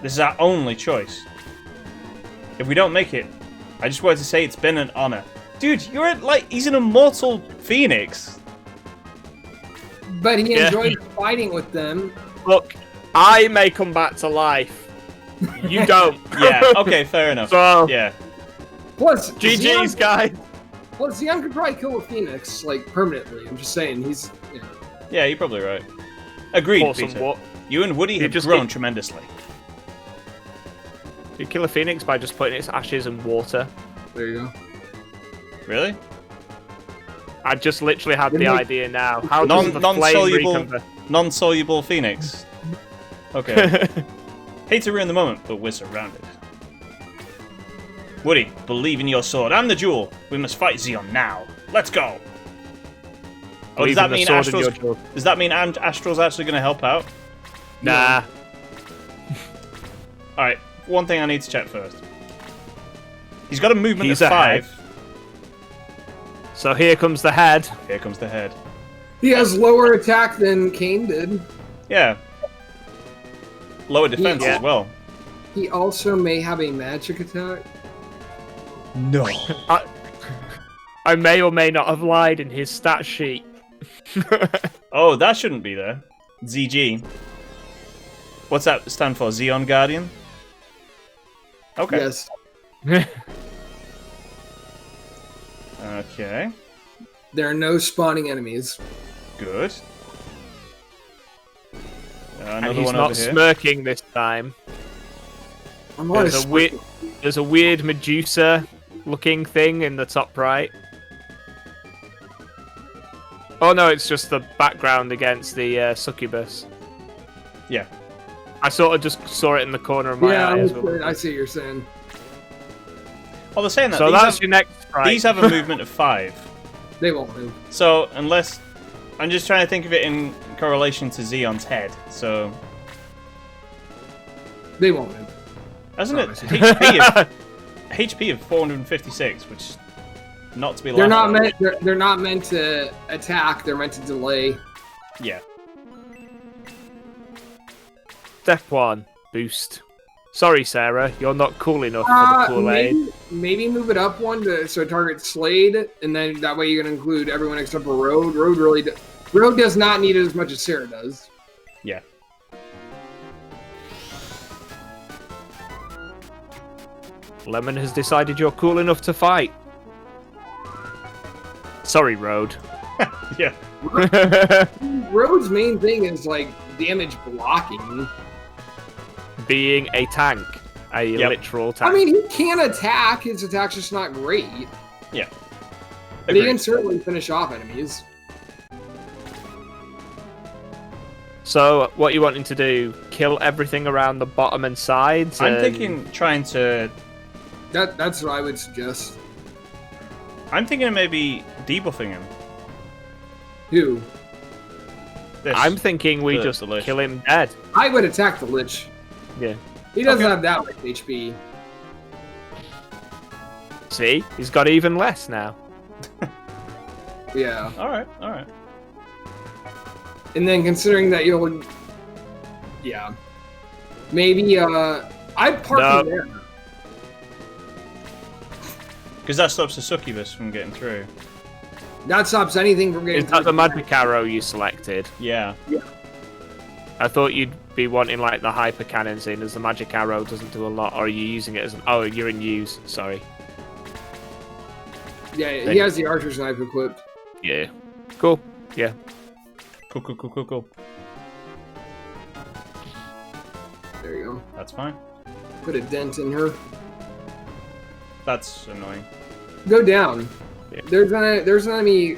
Speaker 5: This is our only choice. If we don't make it, I just wanted to say it's been an honor. Dude, he's an immortal phoenix.
Speaker 3: But he
Speaker 4: Yeah.
Speaker 3: enjoyed fighting with them.
Speaker 4: Look, I may come back to life. You don't.
Speaker 5: Yeah, okay, fair enough.
Speaker 4: So,
Speaker 5: Yeah.
Speaker 3: Plus,
Speaker 4: GG's, guys.
Speaker 3: Plus, Zeon could probably kill a phoenix like permanently. I'm just saying, he's. You know.
Speaker 5: Yeah, you're probably right. Agreed,
Speaker 4: Awesome,
Speaker 5: Peter.
Speaker 4: what?
Speaker 5: You and Woody have
Speaker 4: just
Speaker 5: grown
Speaker 4: keep-
Speaker 5: tremendously.
Speaker 4: You kill a phoenix by just putting its ashes in water.
Speaker 3: There you go.
Speaker 5: Really?
Speaker 4: I just literally had the idea now. How
Speaker 5: Non-
Speaker 4: does the
Speaker 5: non-soluble-
Speaker 4: flame recover?
Speaker 5: Non-soluble phoenix. Okay. Hate to ruin the moment, but we're surrounded. Woody, believe in your sword and the jewel. We must fight Zeon now. Let's go. Oh, does
Speaker 4: Believe
Speaker 5: that
Speaker 4: in the
Speaker 5: mean
Speaker 4: sword in your
Speaker 5: Astral's?
Speaker 4: jewel.
Speaker 5: Does that mean Astral's actually going to help out?
Speaker 4: Nah.
Speaker 5: All right. One thing I need to check first. He's got a movement
Speaker 4: He's
Speaker 5: of
Speaker 4: ahead.
Speaker 5: 5.
Speaker 4: So here comes the head.
Speaker 5: Here comes the head.
Speaker 3: He has lower attack than Kane did.
Speaker 5: Yeah. Lower defense
Speaker 4: Yeah.
Speaker 5: as well.
Speaker 3: He also may have a magic attack.
Speaker 5: No.
Speaker 4: I may or may not have lied in his stat sheet.
Speaker 5: Oh, that shouldn't be there. ZG. What's that stand for? Zeon Guardian? Okay.
Speaker 3: Yes.
Speaker 5: Okay.
Speaker 3: There are no spawning enemies.
Speaker 5: Good.
Speaker 4: And
Speaker 5: Another
Speaker 4: he's
Speaker 5: one
Speaker 4: not
Speaker 5: over here.
Speaker 4: smirking this time.
Speaker 3: I'm not
Speaker 4: There's a weird Medusa-looking thing in the top right. Oh no, it's just the background against the succubus.
Speaker 5: Yeah.
Speaker 4: I sort of just saw it in the corner of my eye. as well.
Speaker 3: I see what you're saying.
Speaker 5: Oh, they're saying that.
Speaker 4: So
Speaker 5: these
Speaker 4: that's
Speaker 5: have,
Speaker 4: your next sprite.
Speaker 5: These have a movement of 5.
Speaker 3: They won't move.
Speaker 5: So, unless... I'm just trying to think of it in correlation to Zeon's head. So,
Speaker 3: They won't move.
Speaker 5: hasn't it
Speaker 3: Promise you.
Speaker 5: HP of 456, which not to be
Speaker 3: They're
Speaker 5: laughed
Speaker 3: not
Speaker 5: at.
Speaker 3: meant. They're not meant to attack. They're meant to delay.
Speaker 5: Yeah.
Speaker 4: Step 1, boost. Sorry, Sarah, you're not cool enough for the Kool-Aid.
Speaker 3: Maybe move it up one so it targets Slade, and then that way you're gonna include everyone except for Road. Road does not need it as much as Sarah does.
Speaker 5: Yeah.
Speaker 4: Lemon has decided you're cool enough to fight. Sorry, Road.
Speaker 5: Yeah.
Speaker 3: Road's main thing is like damage blocking.
Speaker 4: Being a tank. A
Speaker 5: Yep.
Speaker 4: literal tank.
Speaker 3: I mean, he can attack. His attack's just not great.
Speaker 5: Yeah.
Speaker 3: But he
Speaker 5: Agreed.
Speaker 3: can certainly finish off enemies.
Speaker 4: So, what you wanting to do? Kill everything around the bottom and sides?
Speaker 5: I'm
Speaker 4: and-
Speaker 5: thinking trying to...
Speaker 3: That's what I would suggest.
Speaker 5: I'm thinking of maybe debuffing him.
Speaker 3: Who?
Speaker 5: This.
Speaker 4: I'm thinking we
Speaker 5: The
Speaker 4: just
Speaker 5: Lich.
Speaker 4: kill him dead.
Speaker 3: I would attack the Lich.
Speaker 4: Yeah.
Speaker 3: He doesn't
Speaker 5: Okay.
Speaker 3: have that much HP.
Speaker 4: See? He's got even less now.
Speaker 3: Yeah.
Speaker 5: Alright, alright.
Speaker 3: And then considering that you'll... Yeah. Maybe, I'd park
Speaker 4: No.
Speaker 3: him there.
Speaker 5: Because that stops the succubus from getting through.
Speaker 3: That stops anything from getting
Speaker 4: Is that the
Speaker 3: through.
Speaker 4: magic arrow you selected?
Speaker 5: Yeah.
Speaker 4: I thought you'd be wanting like the hyper cannons in, as the magic arrow doesn't do a lot. Or are you using it as an... Oh, you're in use. Sorry.
Speaker 3: Yeah, he has the archer's knife equipped.
Speaker 4: Yeah. Cool. Yeah.
Speaker 5: Cool.
Speaker 3: There you go.
Speaker 5: That's fine.
Speaker 3: Put a dent in her.
Speaker 5: That's annoying.
Speaker 3: Go down.
Speaker 4: Yeah.
Speaker 3: There's an enemy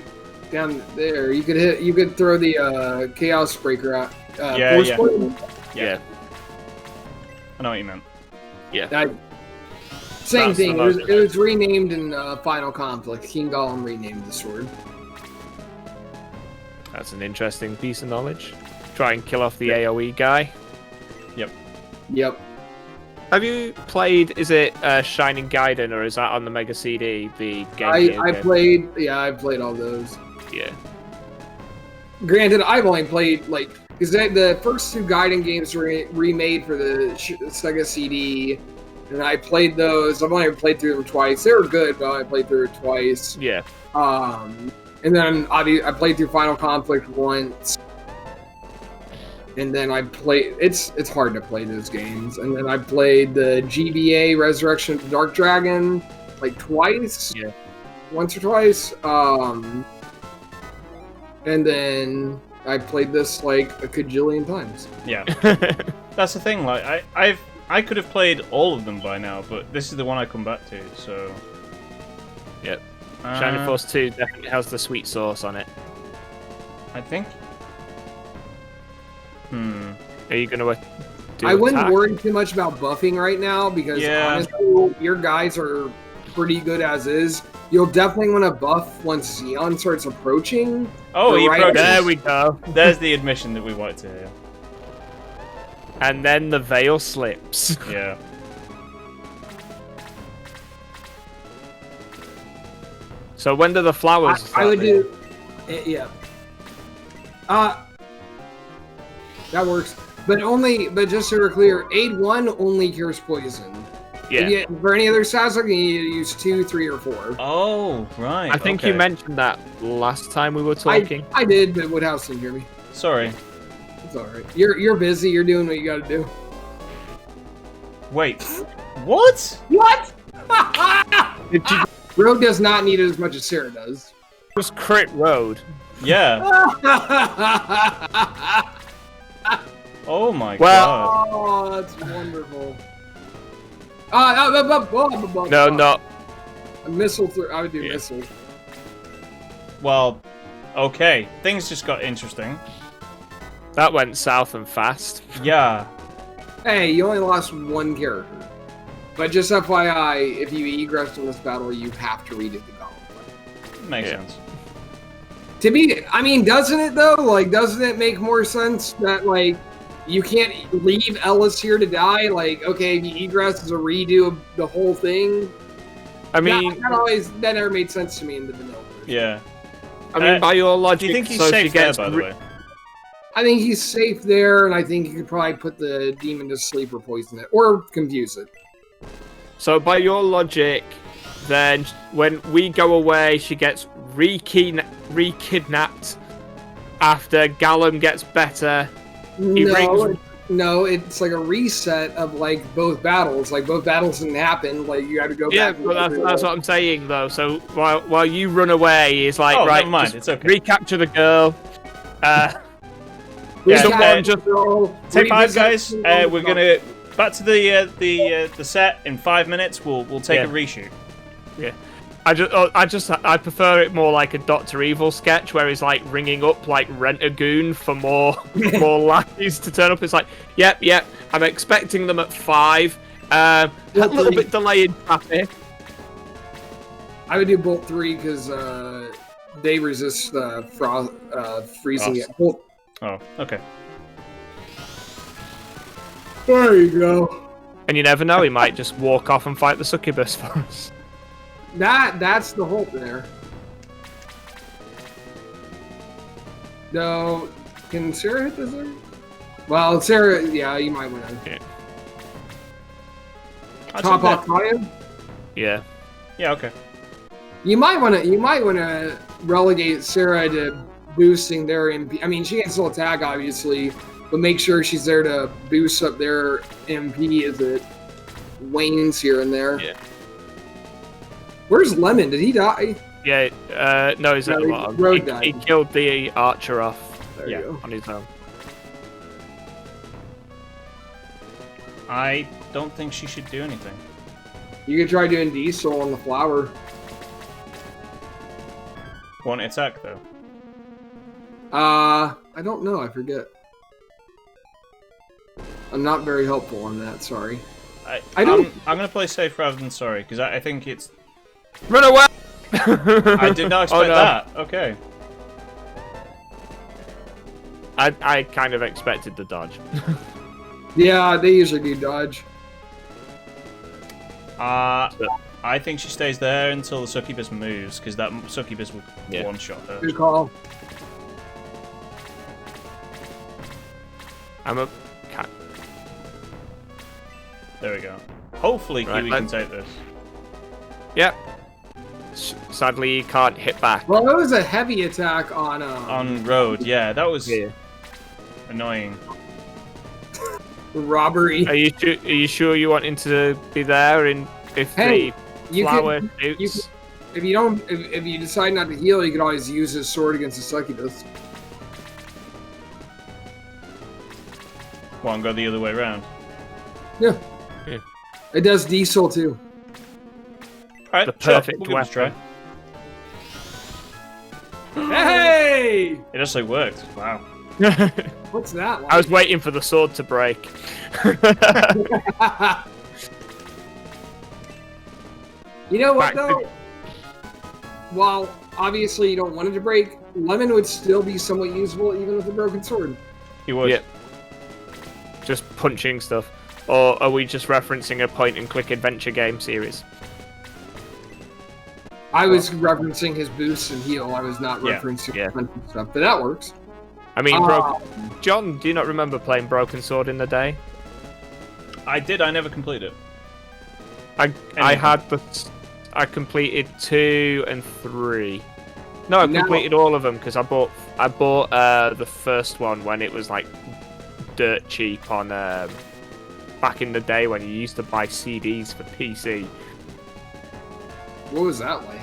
Speaker 3: down there. You could hit. You could throw the chaos breaker out.
Speaker 5: Yeah,
Speaker 3: force
Speaker 5: yeah.
Speaker 3: point.
Speaker 4: Yeah.
Speaker 5: I know what you meant.
Speaker 3: Same
Speaker 5: That's
Speaker 3: thing.
Speaker 5: the
Speaker 3: It
Speaker 5: most
Speaker 3: was renamed in Final Conflict. King Golem renamed the sword.
Speaker 4: That's an interesting piece of knowledge. Try and kill off the AoE guy.
Speaker 3: Yep.
Speaker 4: Have you played, is it Shining Gaiden, or is that on the Mega CD, the game?
Speaker 3: I played. Yeah, I played all those.
Speaker 4: Yeah.
Speaker 3: Granted, I've only played like because the first two Gaiden games were remade for the Sega CD, and I played those. I've only played through them twice. They were good, but I played through it twice.
Speaker 4: Yeah.
Speaker 3: And then I played through Final Conflict once, and then I played. It's hard to play those games. And then I played the GBA Resurrection of the Dark Dragon like twice.
Speaker 4: Yeah.
Speaker 3: Once or twice. And then I played this like a cajillion times.
Speaker 5: Yeah. That's the thing, like, I could have played all of them by now, but this is the one I come back to, so...
Speaker 4: Yep. Shining Force 2 definitely has the sweet sauce on it.
Speaker 5: I think...
Speaker 4: Are you gonna do
Speaker 3: I wouldn't
Speaker 4: attack?
Speaker 3: worry too much about buffing right now because honestly, your guys are pretty good as is. You'll definitely want to buff once Zeon starts approaching.
Speaker 5: Oh, he approaches.
Speaker 4: There we go.
Speaker 5: There's the admission that we wanted to hear.
Speaker 4: And then the veil slips.
Speaker 5: Yeah.
Speaker 4: So when do the flowers
Speaker 3: I would
Speaker 4: start?
Speaker 3: do... Yeah. That works. But just so we're clear, Aid 1 only cures poison.
Speaker 4: Yeah.
Speaker 3: For any other stats, you need to use 2, 3, or 4.
Speaker 5: Oh, right.
Speaker 4: I think
Speaker 5: okay.
Speaker 4: you mentioned that last time we were talking.
Speaker 3: I did, but Woodhouse didn't hear me.
Speaker 5: Sorry.
Speaker 3: It's alright. You're busy, you're doing what you gotta do.
Speaker 5: Wait. What?
Speaker 3: What?
Speaker 4: Did you
Speaker 3: Rogue does not need it as much as Sarah does.
Speaker 4: just crit Road?
Speaker 5: Yeah. Oh my
Speaker 4: Well-
Speaker 5: god.
Speaker 3: Oh, that's wonderful.
Speaker 4: No, not.
Speaker 3: A missile through. I would do missile.
Speaker 5: Well, okay. Things just got interesting.
Speaker 4: That went south and fast.
Speaker 5: Yeah.
Speaker 3: Hey, you only lost one character. But just FYI, if you egress in this battle, you have to redo the Golem.
Speaker 5: Makes sense.
Speaker 3: To me, I mean, doesn't it though? Like, doesn't it make more sense that like you can't leave Ellis here to die? Like, okay, if you egress is a redo of the whole thing.
Speaker 4: I mean,
Speaker 3: that never made sense to me in the vanilla version.
Speaker 5: Yeah.
Speaker 4: I mean, by your logic,
Speaker 5: Do you think he's
Speaker 4: so
Speaker 5: safe
Speaker 4: she gets
Speaker 5: there, by the way?
Speaker 3: I think he's safe there, and I think you could probably put the demon to sleep or poison it, or confuse it.
Speaker 4: So by your logic, then when we go away, she gets re-kidnapped after Golem gets better.
Speaker 3: No, it's like a reset of like both battles. Like both battles didn't happen. Like you got to go
Speaker 4: Yeah,
Speaker 3: back.
Speaker 4: but that's what I'm saying though. So while you run away, it's like right,
Speaker 5: never mind.
Speaker 4: just
Speaker 5: It's okay.
Speaker 4: recapture the girl.
Speaker 5: Yeah,
Speaker 4: someone just
Speaker 5: Take 5, guys. We're gonna back to the set in 5 minutes. We'll take a reshoot.
Speaker 4: Yeah. I prefer it more like a Dr. Evil sketch where he's like ringing up like Rent-A-Goon for more lackeys to turn up. It's like, yep, I'm expecting them at 5. A little bit delay in traffic.
Speaker 3: I would do Bolt 3 because they resist freezing it. Bolt.
Speaker 5: Oh, okay.
Speaker 3: There you go.
Speaker 4: And you never know, he might just walk off and fight the succubus for us.
Speaker 3: That's the hope there. No, can Sarah hit this there? Well, Sarah, yeah, you might win.
Speaker 4: Yeah.
Speaker 3: Top off Kaya?
Speaker 4: Yeah.
Speaker 5: Yeah, okay.
Speaker 3: You might want to relegate Sarah to boosting their MP. I mean, she can still attack, obviously, but make sure she's there to boost up their MP as it wanes here and there.
Speaker 4: Yeah.
Speaker 3: Where's Lemon? Did he die?
Speaker 4: Yeah, no, he's at the bottom. He killed the archer off
Speaker 3: There you go.
Speaker 4: on his own.
Speaker 5: I don't think she should do anything.
Speaker 3: You could try doing diesel on the flower.
Speaker 5: Won't attack though.
Speaker 3: I don't know. I forget. I'm not very helpful on that. Sorry.
Speaker 5: I'm gonna play safe rather than sorry because I think it's.
Speaker 4: Run away!
Speaker 5: I did not expect that. Okay.
Speaker 4: I kind of expected the dodge.
Speaker 3: Yeah, they usually do dodge.
Speaker 5: I think she stays there until the succubus moves because that succubus would one-shot her.
Speaker 3: Good call.
Speaker 4: I'm a cat.
Speaker 5: There we go. Hopefully,
Speaker 4: Right,
Speaker 5: Kiwi can take this.
Speaker 4: Yep. Sadly, you can't hit back.
Speaker 3: Well, it was a heavy attack on
Speaker 5: Road. Yeah, that was annoying.
Speaker 3: robbery.
Speaker 4: Are you sure you wanting to be there? And if the flower shoots,
Speaker 3: if you decide not to heal, you can always use his sword against the succubus.
Speaker 5: Well, and go the other way around.
Speaker 3: Yeah. It does diesel too.
Speaker 5: Alright,
Speaker 4: The perfect
Speaker 5: we'll give it a try.
Speaker 3: Hey!
Speaker 5: It actually worked. Wow.
Speaker 3: What's that like?
Speaker 4: I was waiting for the sword to break.
Speaker 3: You know what,
Speaker 4: Back
Speaker 3: though? While obviously you don't want it to break, Lemon would still be somewhat usable even with a broken sword.
Speaker 5: He would.
Speaker 4: Yep. Just punching stuff. Or are we just referencing a point-and-click adventure game series?
Speaker 3: I was referencing his boosts and heal. I was not
Speaker 5: Yeah,
Speaker 3: referencing
Speaker 4: yeah.
Speaker 3: punch and stuff, but that works.
Speaker 4: I mean, John, do you not remember playing Broken Sword in the day?
Speaker 5: I did. I never completed it.
Speaker 4: I completed 2 and 3. No, I completed all of them because I bought the first one when it was like dirt cheap on back in the day when you used to buy CDs for PC.
Speaker 3: What was that like?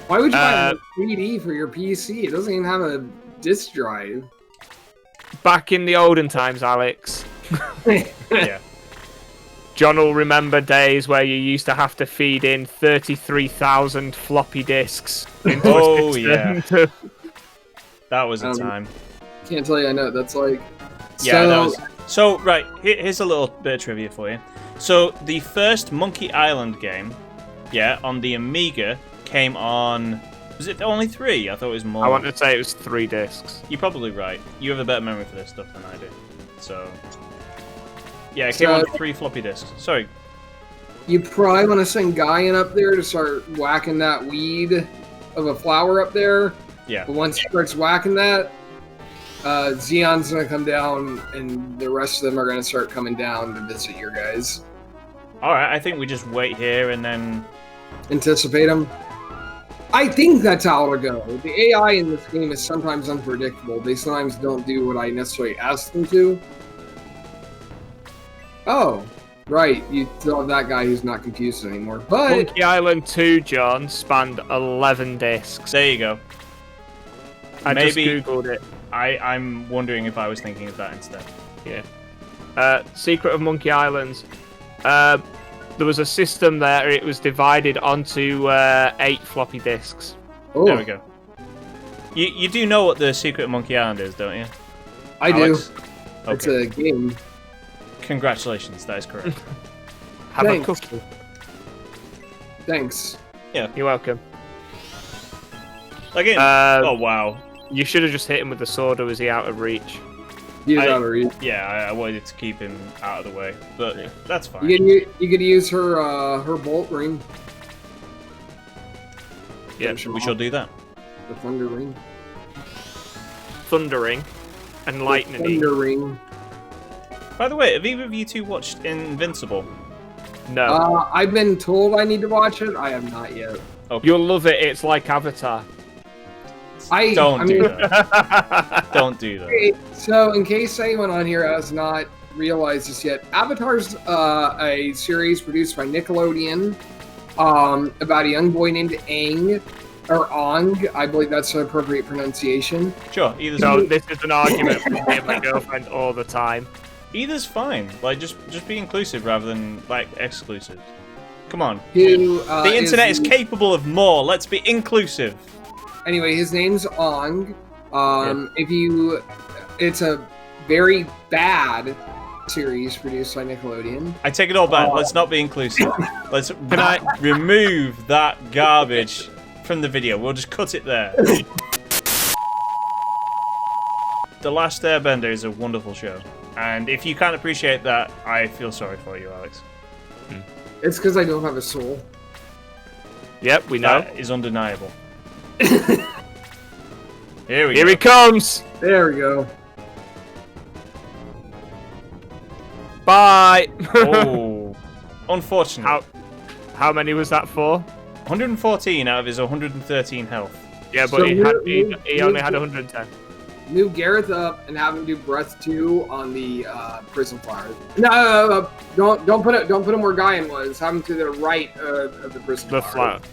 Speaker 3: Why would you buy a CD for your PC? It doesn't even have a disk drive.
Speaker 4: Back in the olden times, Alex.
Speaker 5: Yeah.
Speaker 4: John will remember days where you used to have to feed in 33,000 floppy disks into
Speaker 5: Oh,
Speaker 4: a system.
Speaker 5: yeah. That was a time.
Speaker 3: Can't tell you I know what that's like.
Speaker 5: Yeah, that was... So, right, here's a little bit of trivia for you. So, the first Monkey Island game, yeah, on the Amiga, came on... Was it only 3? I thought it was more.
Speaker 4: I want to say it was 3 discs.
Speaker 5: You're probably right. You have a better memory for this stuff than I do. So... Yeah, it came on 3 floppy disks. Sorry.
Speaker 3: You probably want to send Guyan up there to start whacking that weed of a flower up there.
Speaker 5: Yeah.
Speaker 3: But once he starts whacking that, Zeon's going to come down, and the rest of them are going to start coming down to visit your guys.
Speaker 5: Alright, I think we just wait here and then...
Speaker 3: Anticipate them. I think that's how it'll go. The AI in this game is sometimes unpredictable. They sometimes don't do what I necessarily ask them to. Oh, right. You still have that guy who's not confused anymore. But
Speaker 4: Monkey Island 2, John, spanned 11 discs.
Speaker 5: There you go.
Speaker 4: I
Speaker 5: Maybe
Speaker 4: just googled it.
Speaker 5: I'm wondering if I was thinking of that instead.
Speaker 4: Yeah. Secret of Monkey Islands. There was a system there. It was divided onto 8 floppy disks.
Speaker 3: oh,
Speaker 5: There we go. You do know what the Secret of Monkey Island is, don't you?
Speaker 3: I
Speaker 5: Alex?
Speaker 3: do. It's a game.
Speaker 5: Congratulations, that is correct.
Speaker 4: Have
Speaker 3: Thanks.
Speaker 4: a cookie.
Speaker 3: Thanks.
Speaker 4: You're welcome.
Speaker 5: Again. Oh wow.
Speaker 4: You should have just hit him with the sword, or was he out of reach?
Speaker 3: You know how to read.
Speaker 5: Yeah, I wanted to keep him out of the way, but that's fine.
Speaker 3: You could use her bolt ring.
Speaker 4: Yeah,
Speaker 5: We shall do that.
Speaker 3: The thunder ring.
Speaker 4: thundering and lightning.
Speaker 3: Thunder ring.
Speaker 5: By the way, have either of you two watched Invincible?
Speaker 4: No.
Speaker 3: I've been told I need to watch it. I have not yet.
Speaker 5: Okay.
Speaker 4: You'll love it. It's like Avatar.
Speaker 5: Don't do that. Don't do that.
Speaker 3: Okay, so, in case anyone on here has not realized this yet, Avatar's a series produced by Nickelodeon about a young boy named Aang, or Ong. I believe that's an appropriate pronunciation.
Speaker 5: Sure, either's
Speaker 4: So this is an argument with me and my girlfriend all the time.
Speaker 5: either's fine. Like, just be inclusive rather than like exclusive. Come on.
Speaker 3: Who,
Speaker 5: The internet is capable of more. Let's be inclusive.
Speaker 3: Anyway, his name's Ong. It's a very bad series produced by Nickelodeon.
Speaker 5: I take it all back. Let's not be inclusive. Let's remove that garbage from the video. We'll just cut it there. The Last Airbender is a wonderful show. And if you can't appreciate that, I feel sorry for you, Alex.
Speaker 3: It's because I don't have a soul.
Speaker 4: Yep, we know.
Speaker 5: That is undeniable. Here we
Speaker 4: Here
Speaker 5: go.
Speaker 4: he comes.
Speaker 3: There we go.
Speaker 4: Bye.
Speaker 5: Oh, unfortunate.
Speaker 4: How many was that for?
Speaker 5: 114 out of his 113 health.
Speaker 4: Yeah, but
Speaker 3: So
Speaker 4: he only had 110.
Speaker 3: Move Gareth up and have him do breath 2 on the prison flowers. No, don't put him where Guyan was. Have him to the right of the prison
Speaker 4: The
Speaker 3: flower.
Speaker 4: flat.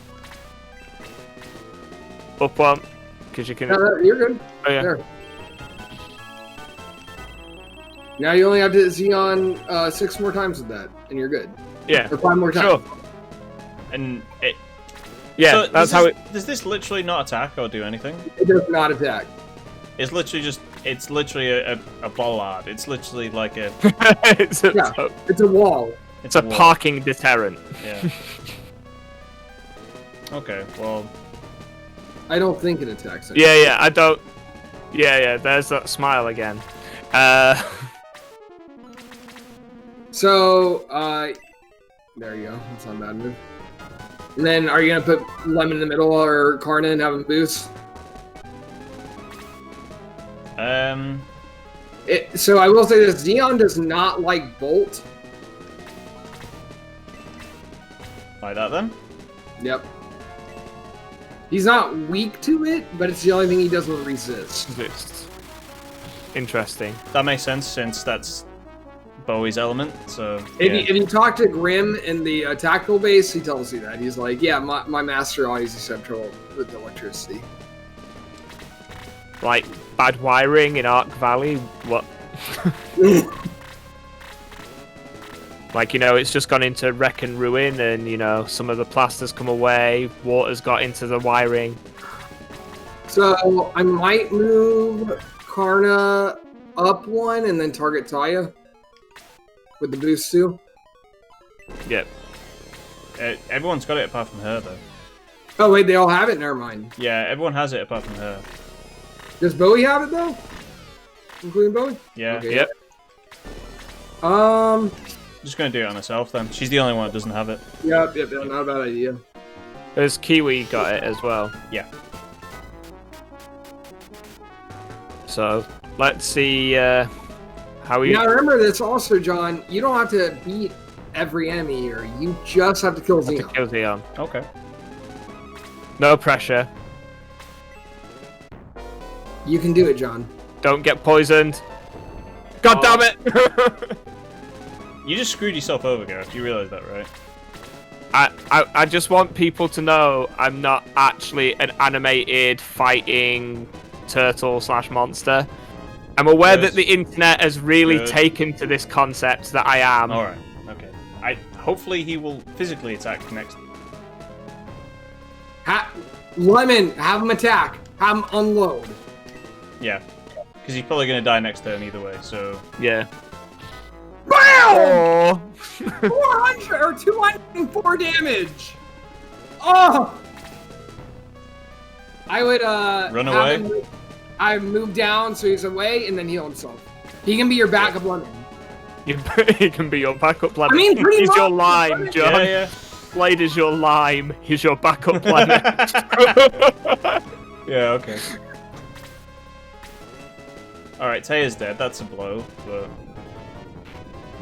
Speaker 4: Up one, because you can.
Speaker 3: No, you're good.
Speaker 4: Oh yeah.
Speaker 3: There. Now you only have to Zeon 6 more times with that, and you're good.
Speaker 4: Yeah.
Speaker 3: Or 5 more times.
Speaker 4: Sure.
Speaker 5: And it.
Speaker 4: Yeah,
Speaker 5: So
Speaker 4: that's how it.
Speaker 5: Does this literally not attack or do anything?
Speaker 3: It does not attack.
Speaker 5: It's literally just. It's literally a bollard. It's literally like a.
Speaker 4: it's a,
Speaker 3: Yeah. It's a wall.
Speaker 4: it's a
Speaker 5: wall.
Speaker 4: parking deterrent.
Speaker 5: Yeah. Okay. Well.
Speaker 3: I don't think it attacks.
Speaker 4: Yeah, I don't. Yeah, there's that smile again.
Speaker 3: So, there you go. That's not a bad move. And then, are you gonna put Lemon in the middle or Karna and have him boost? So I will say this: Zeon does not like Bolt.
Speaker 5: Like that then?
Speaker 3: Yep. He's not weak to it, but it's the only thing he doesn't resist.
Speaker 4: It's interesting.
Speaker 5: That makes sense since that's Bowie's element. So.
Speaker 3: If you talk to Grim in the tactical base, he tells you that. He's like, yeah, my master always used to have trouble with electricity.
Speaker 4: Like bad wiring in Ark Valley. What? Like, you know, it's just gone into wreck and ruin, and, you know, some of the plaster's come away, water's got into the wiring.
Speaker 3: So, I might move Karna up 1 and then target Taya with the boost too.
Speaker 4: Yep.
Speaker 5: Everyone's got it apart from her, though.
Speaker 3: Oh, wait, they all have it? Never mind.
Speaker 5: Yeah, everyone has it apart from her.
Speaker 3: Does Bowie have it, though? Including Bowie?
Speaker 5: Yeah.
Speaker 3: Okay.
Speaker 4: Yep.
Speaker 5: Just gonna do it on herself then. She's the only one that doesn't have it.
Speaker 3: Yep, not a bad idea.
Speaker 4: There's Kiwi got it as well.
Speaker 5: Yeah.
Speaker 4: So, let's see how we...
Speaker 3: Now, remember this also, John. You don't have to beat every enemy here. You just have to kill
Speaker 4: have to
Speaker 3: Zeon.
Speaker 4: kill Zeon.
Speaker 5: Okay.
Speaker 4: No pressure.
Speaker 3: You can do it, John.
Speaker 4: Don't get poisoned. God damn it!
Speaker 5: You just screwed yourself over, Gareth. You realise that, right?
Speaker 4: I just want people to know I'm not actually an animated fighting turtle / monster. I'm aware that the internet has really taken to this concept that I am.
Speaker 5: Alright, okay. Hopefully he will physically attack next.
Speaker 3: Lemon, have him attack. Have him unload.
Speaker 5: Yeah. Because he's probably going to die next turn either way, so...
Speaker 4: Yeah.
Speaker 3: BAM!
Speaker 4: Oh.
Speaker 3: 400 or 204 damage. Oh! I would
Speaker 5: Run away?
Speaker 3: I move down so he's away and then heal himself. He can be your backup lemon.
Speaker 4: He can be your backup lemon.
Speaker 3: I mean, pretty
Speaker 4: He's
Speaker 3: much.
Speaker 4: your lime, John.
Speaker 5: Yeah.
Speaker 4: Blade is your lime. He's your backup lemon.
Speaker 5: Yeah, okay. Alright, Taya's dead. That's a blow, but...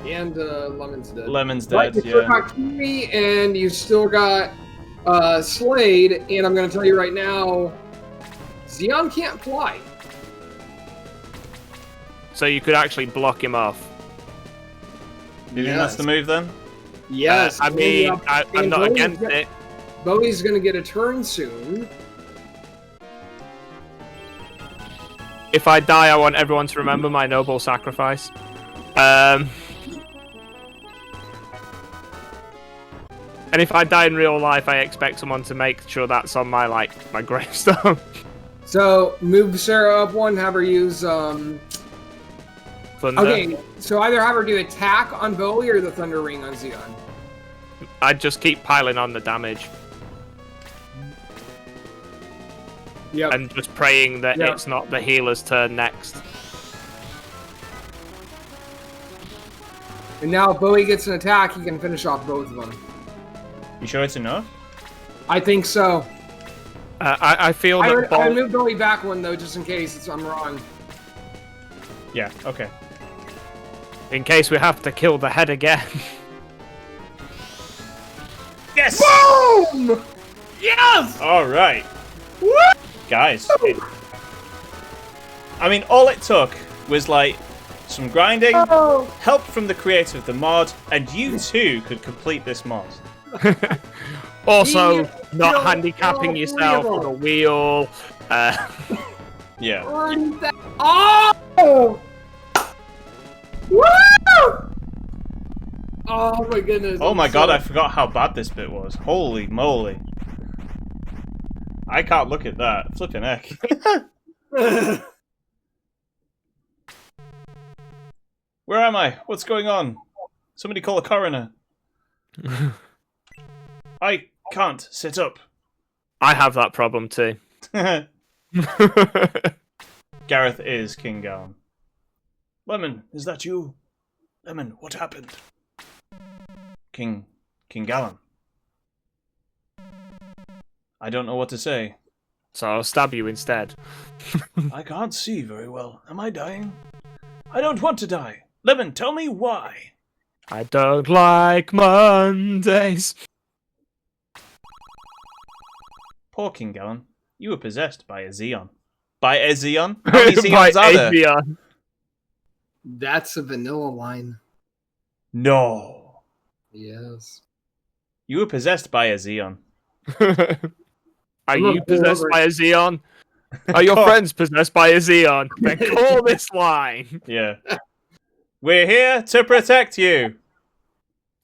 Speaker 3: And Lemon's dead.
Speaker 5: Lemon's
Speaker 3: But
Speaker 5: dead,
Speaker 3: you still
Speaker 5: yeah.
Speaker 3: got Kiwi and you still got Slade, and I'm going to tell you right now, Zeon can't fly.
Speaker 4: So you could actually block him off.
Speaker 5: Do you think that's the move then?
Speaker 3: Yes.
Speaker 4: I mean, I'm
Speaker 3: and
Speaker 4: not
Speaker 3: Bowie's
Speaker 4: against
Speaker 3: gonna-
Speaker 4: it.
Speaker 3: Bowie's going to get a turn soon.
Speaker 4: If I die, I want everyone to remember my noble sacrifice. And if I die in real life, I expect someone to make sure that's on my my gravestone.
Speaker 3: So move Sarah up 1, have her use
Speaker 4: Thunder.
Speaker 3: Okay, so either have her do attack on Bowie or the Thunder Ring on Zeon.
Speaker 4: I'd just keep piling on the damage
Speaker 3: Yep.
Speaker 4: and just praying that
Speaker 3: Yep.
Speaker 4: it's not the healer's turn next.
Speaker 3: And now if Bowie gets an attack, he can finish off both of them.
Speaker 5: You sure it's enough?
Speaker 3: I think so.
Speaker 4: I feel
Speaker 3: I
Speaker 4: that
Speaker 3: would
Speaker 4: Bolt...
Speaker 3: move Bowie back 1 though, just in case I'm wrong.
Speaker 5: Yeah, okay.
Speaker 4: in case we have to kill the head again.
Speaker 5: Yes!
Speaker 3: Boom! Yes!
Speaker 5: Alright. Guys. I mean, all it took was, like, some grinding, help from the creator of the mod, and you too could complete this mod.
Speaker 4: Also, not
Speaker 3: Kill
Speaker 4: handicapping
Speaker 3: all
Speaker 4: yourself
Speaker 3: three of
Speaker 4: with a wheel.
Speaker 5: Yeah.
Speaker 3: Oh! Woo! Oh my goodness.
Speaker 5: Oh
Speaker 3: I'm
Speaker 5: my god, I
Speaker 3: sorry.
Speaker 5: forgot how bad this bit was. Holy moly. I can't look at that. Flipping heck. Where am I? What's going on? Somebody call a coroner. I can't sit up.
Speaker 4: I have that problem too.
Speaker 5: Gareth is King Gallon. Lemon, is that you? Lemon, what happened? King Gallon. I don't know what to say.
Speaker 4: So I'll stab you instead.
Speaker 5: I can't see very well. Am I dying? I don't want to die. Lemon, tell me why.
Speaker 4: I don't like Mondays.
Speaker 5: Poor King Gallon. You were possessed by a Zeon. By a Zeon? How many
Speaker 4: By
Speaker 5: Zeons are there?
Speaker 4: Avion.
Speaker 3: That's a vanilla line.
Speaker 5: No.
Speaker 3: Yes.
Speaker 5: You were possessed by a Zeon.
Speaker 4: Are
Speaker 3: I'm
Speaker 4: you
Speaker 3: not
Speaker 4: possessed
Speaker 3: bored.
Speaker 4: by a Zeon? Are your friends possessed by a Zeon? Then call this line.
Speaker 5: Yeah. We're here to protect you.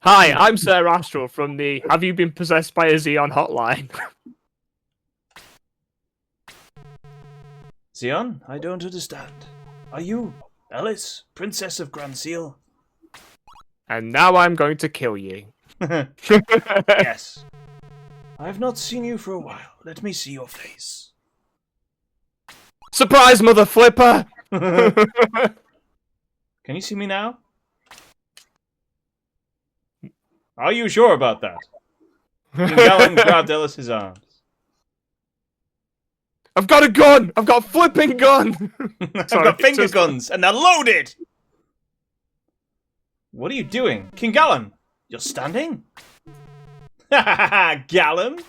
Speaker 4: Hi, I'm Sir Astral from the Have You Been Possessed by a Zeon hotline.
Speaker 5: Zeon, I don't understand. Are you Alice, Princess of Grand Seal?
Speaker 4: And now I'm going to kill you.
Speaker 5: Yes. I have not seen you for a while. Let me see your face.
Speaker 4: Surprise, mother flipper!
Speaker 5: Can you see me now? Are you sure about that? King Gallon grabbed Alice's arms.
Speaker 4: I've got a gun! I've got a flipping gun!
Speaker 5: I've
Speaker 4: Sorry,
Speaker 5: got finger
Speaker 4: just-
Speaker 5: guns, and they're loaded! What are you doing? King Gallon, you're standing? Ha ha ha, Gallon?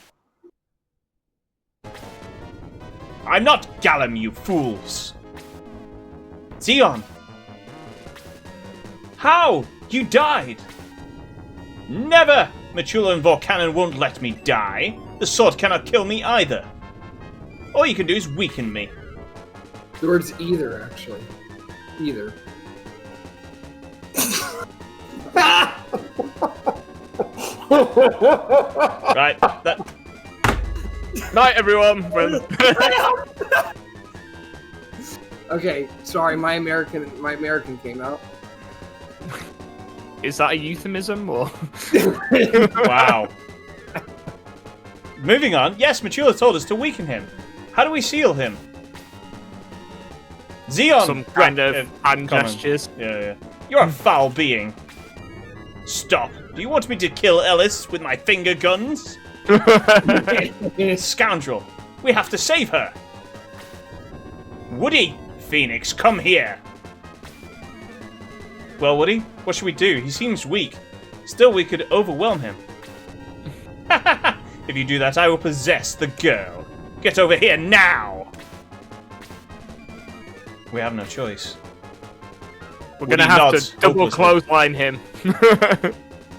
Speaker 5: I'm not Gallum, you fools! Zeon! How? You died! Never! Machula and Vorkanon won't let me die. The sword cannot kill me either. All you can do is weaken me.
Speaker 3: The word's either, actually. Either.
Speaker 5: Right, that...
Speaker 4: Night, everyone!
Speaker 3: Okay, sorry, my American came out.
Speaker 4: Is that a euphemism, or...?
Speaker 5: Wow. Moving on. Yes, Machula told us to weaken him. How do we seal him? Zeon!
Speaker 4: Some kind of hand
Speaker 5: common.
Speaker 4: gestures.
Speaker 5: Yeah. You're a foul being. Stop. Do you want me to kill Ellis with my finger guns? Scoundrel. We have to save her. Woody! Phoenix, come here. Well, Woody, what should we do? He seems weak. Still, we could overwhelm him. If you do that, I will possess the girl. Get over here now! We have no choice.
Speaker 4: We're
Speaker 5: Woody
Speaker 4: gonna have
Speaker 5: nods
Speaker 4: to double
Speaker 5: hopelessly.
Speaker 4: clothesline him.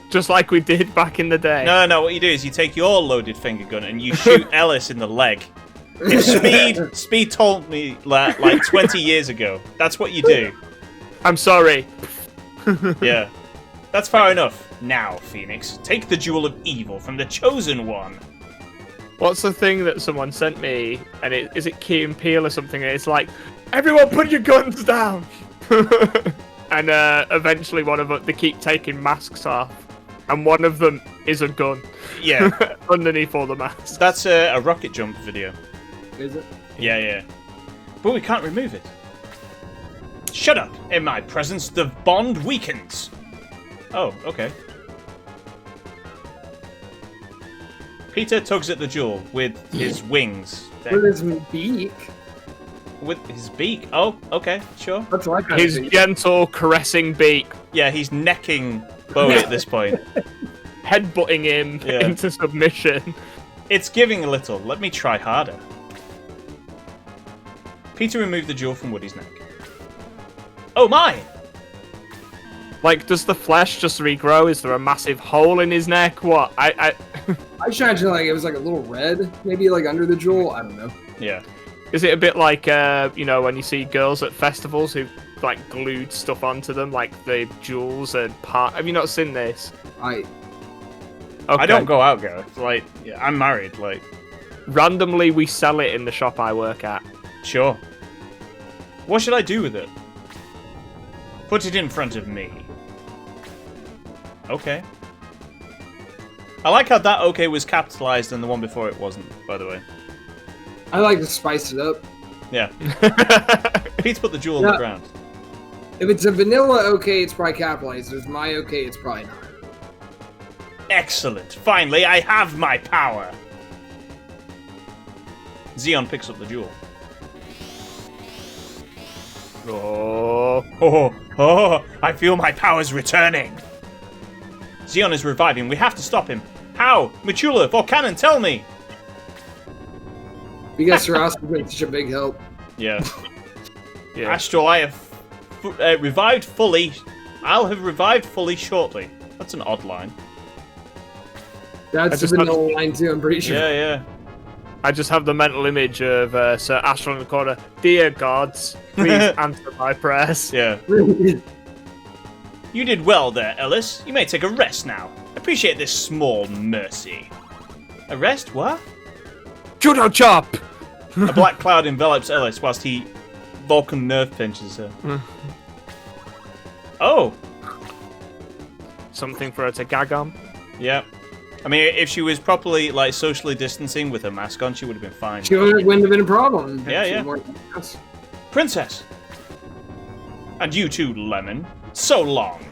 Speaker 4: Just like we did back in the day.
Speaker 5: No, what you do is you take your loaded finger gun and you shoot Ellis in the leg. If Speed told me that like 20 years ago, that's what you do.
Speaker 4: I'm sorry.
Speaker 5: Yeah. That's far enough. Now, Phoenix, take the Jewel of Evil from the Chosen One.
Speaker 4: What's the thing that someone sent me? And is it Key and Peele or something? And it's like, everyone put your guns down! And eventually one of them, they keep taking masks off. And one of them is a gun.
Speaker 5: Yeah.
Speaker 4: Underneath all the masks.
Speaker 5: That's a rocket jump video.
Speaker 3: Is it?
Speaker 5: Yeah. But we can't remove it. Shut up! In my presence, the bond weakens. Oh, okay. Peter tugs at the jewel with his wings.
Speaker 3: With his beak.
Speaker 5: With his beak? Oh, okay, sure.
Speaker 3: That's like that.
Speaker 4: His gentle, caressing beak.
Speaker 5: Yeah, he's necking Bowie at this point.
Speaker 4: Headbutting him
Speaker 5: Yeah.
Speaker 4: into submission.
Speaker 5: It's giving a little. Let me try harder. Peter removed the jewel from Woody's neck. Oh my!
Speaker 4: Like, does the flesh just regrow? Is there a massive hole in his neck? What?
Speaker 3: I tried to like it was like a little red, maybe like under the jewel. I don't know.
Speaker 5: Yeah.
Speaker 4: Is it a bit like, you know, when you see girls at festivals who like glued stuff onto them, like the jewels and part. Have you not seen this?
Speaker 3: I
Speaker 5: I don't go out, Gareth. Like, yeah, I'm married. Like,
Speaker 4: randomly we sell it in the shop I work at.
Speaker 5: sure. What should I do with it? Put it in front of me. Okay. I like how that okay was capitalized and the one before it wasn't, by the way.
Speaker 3: I like to spice it up.
Speaker 5: Yeah. Pete's put the jewel on the ground.
Speaker 3: If it's a vanilla okay, it's probably capitalized. If it's my okay, it's probably not.
Speaker 5: Excellent. Finally, I have my power. Zeon picks up the jewel. Oh, I feel my powers returning. Zeon is reviving. We have to stop him. How? Machula, Volcanon, tell me.
Speaker 3: Because Saras has been such a big help.
Speaker 5: Yeah.
Speaker 4: Yeah.
Speaker 5: Astral, I have revived fully. I'll have revived fully shortly. That's an odd line.
Speaker 3: That's the vanilla line too, I'm pretty sure.
Speaker 5: Yeah, yeah.
Speaker 4: I just have the mental image of Sir Astral in the corner. Dear gods, please answer my prayers.
Speaker 5: Yeah. You did well there, Ellis. You may take a rest now. Appreciate this small mercy. A rest? What?
Speaker 4: Judo chop!
Speaker 5: A black cloud envelops Ellis whilst he Vulcan nerve pinches her. Oh!
Speaker 4: Something for her to gag on.
Speaker 5: Yeah. I mean, if she was properly, like, socially distancing with her mask on, she would have been fine.
Speaker 3: She wouldn't have been a problem.
Speaker 5: Yeah, yeah. Princess! And you too, Lemon. So long.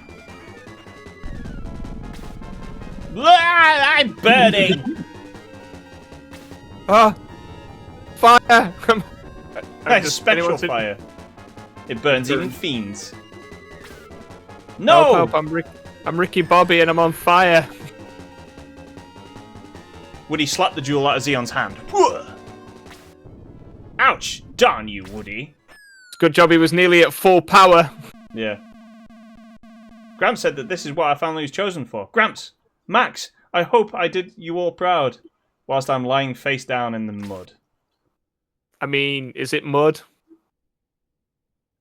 Speaker 5: Ah, I'm burning!
Speaker 4: Fire!
Speaker 5: That's spectral fire. It burns even fiends. No!
Speaker 4: Help, I'm Ricky Bobby and I'm on fire.
Speaker 5: Woody slapped the jewel out of Zeon's hand. Ouch! Darn you, Woody.
Speaker 4: Good job he was nearly at full power.
Speaker 5: Yeah. Gramps said that this is what our family was chosen for. Gramps! Max! I hope I did you all proud. Whilst I'm lying face down in the mud.
Speaker 4: I mean, is it mud?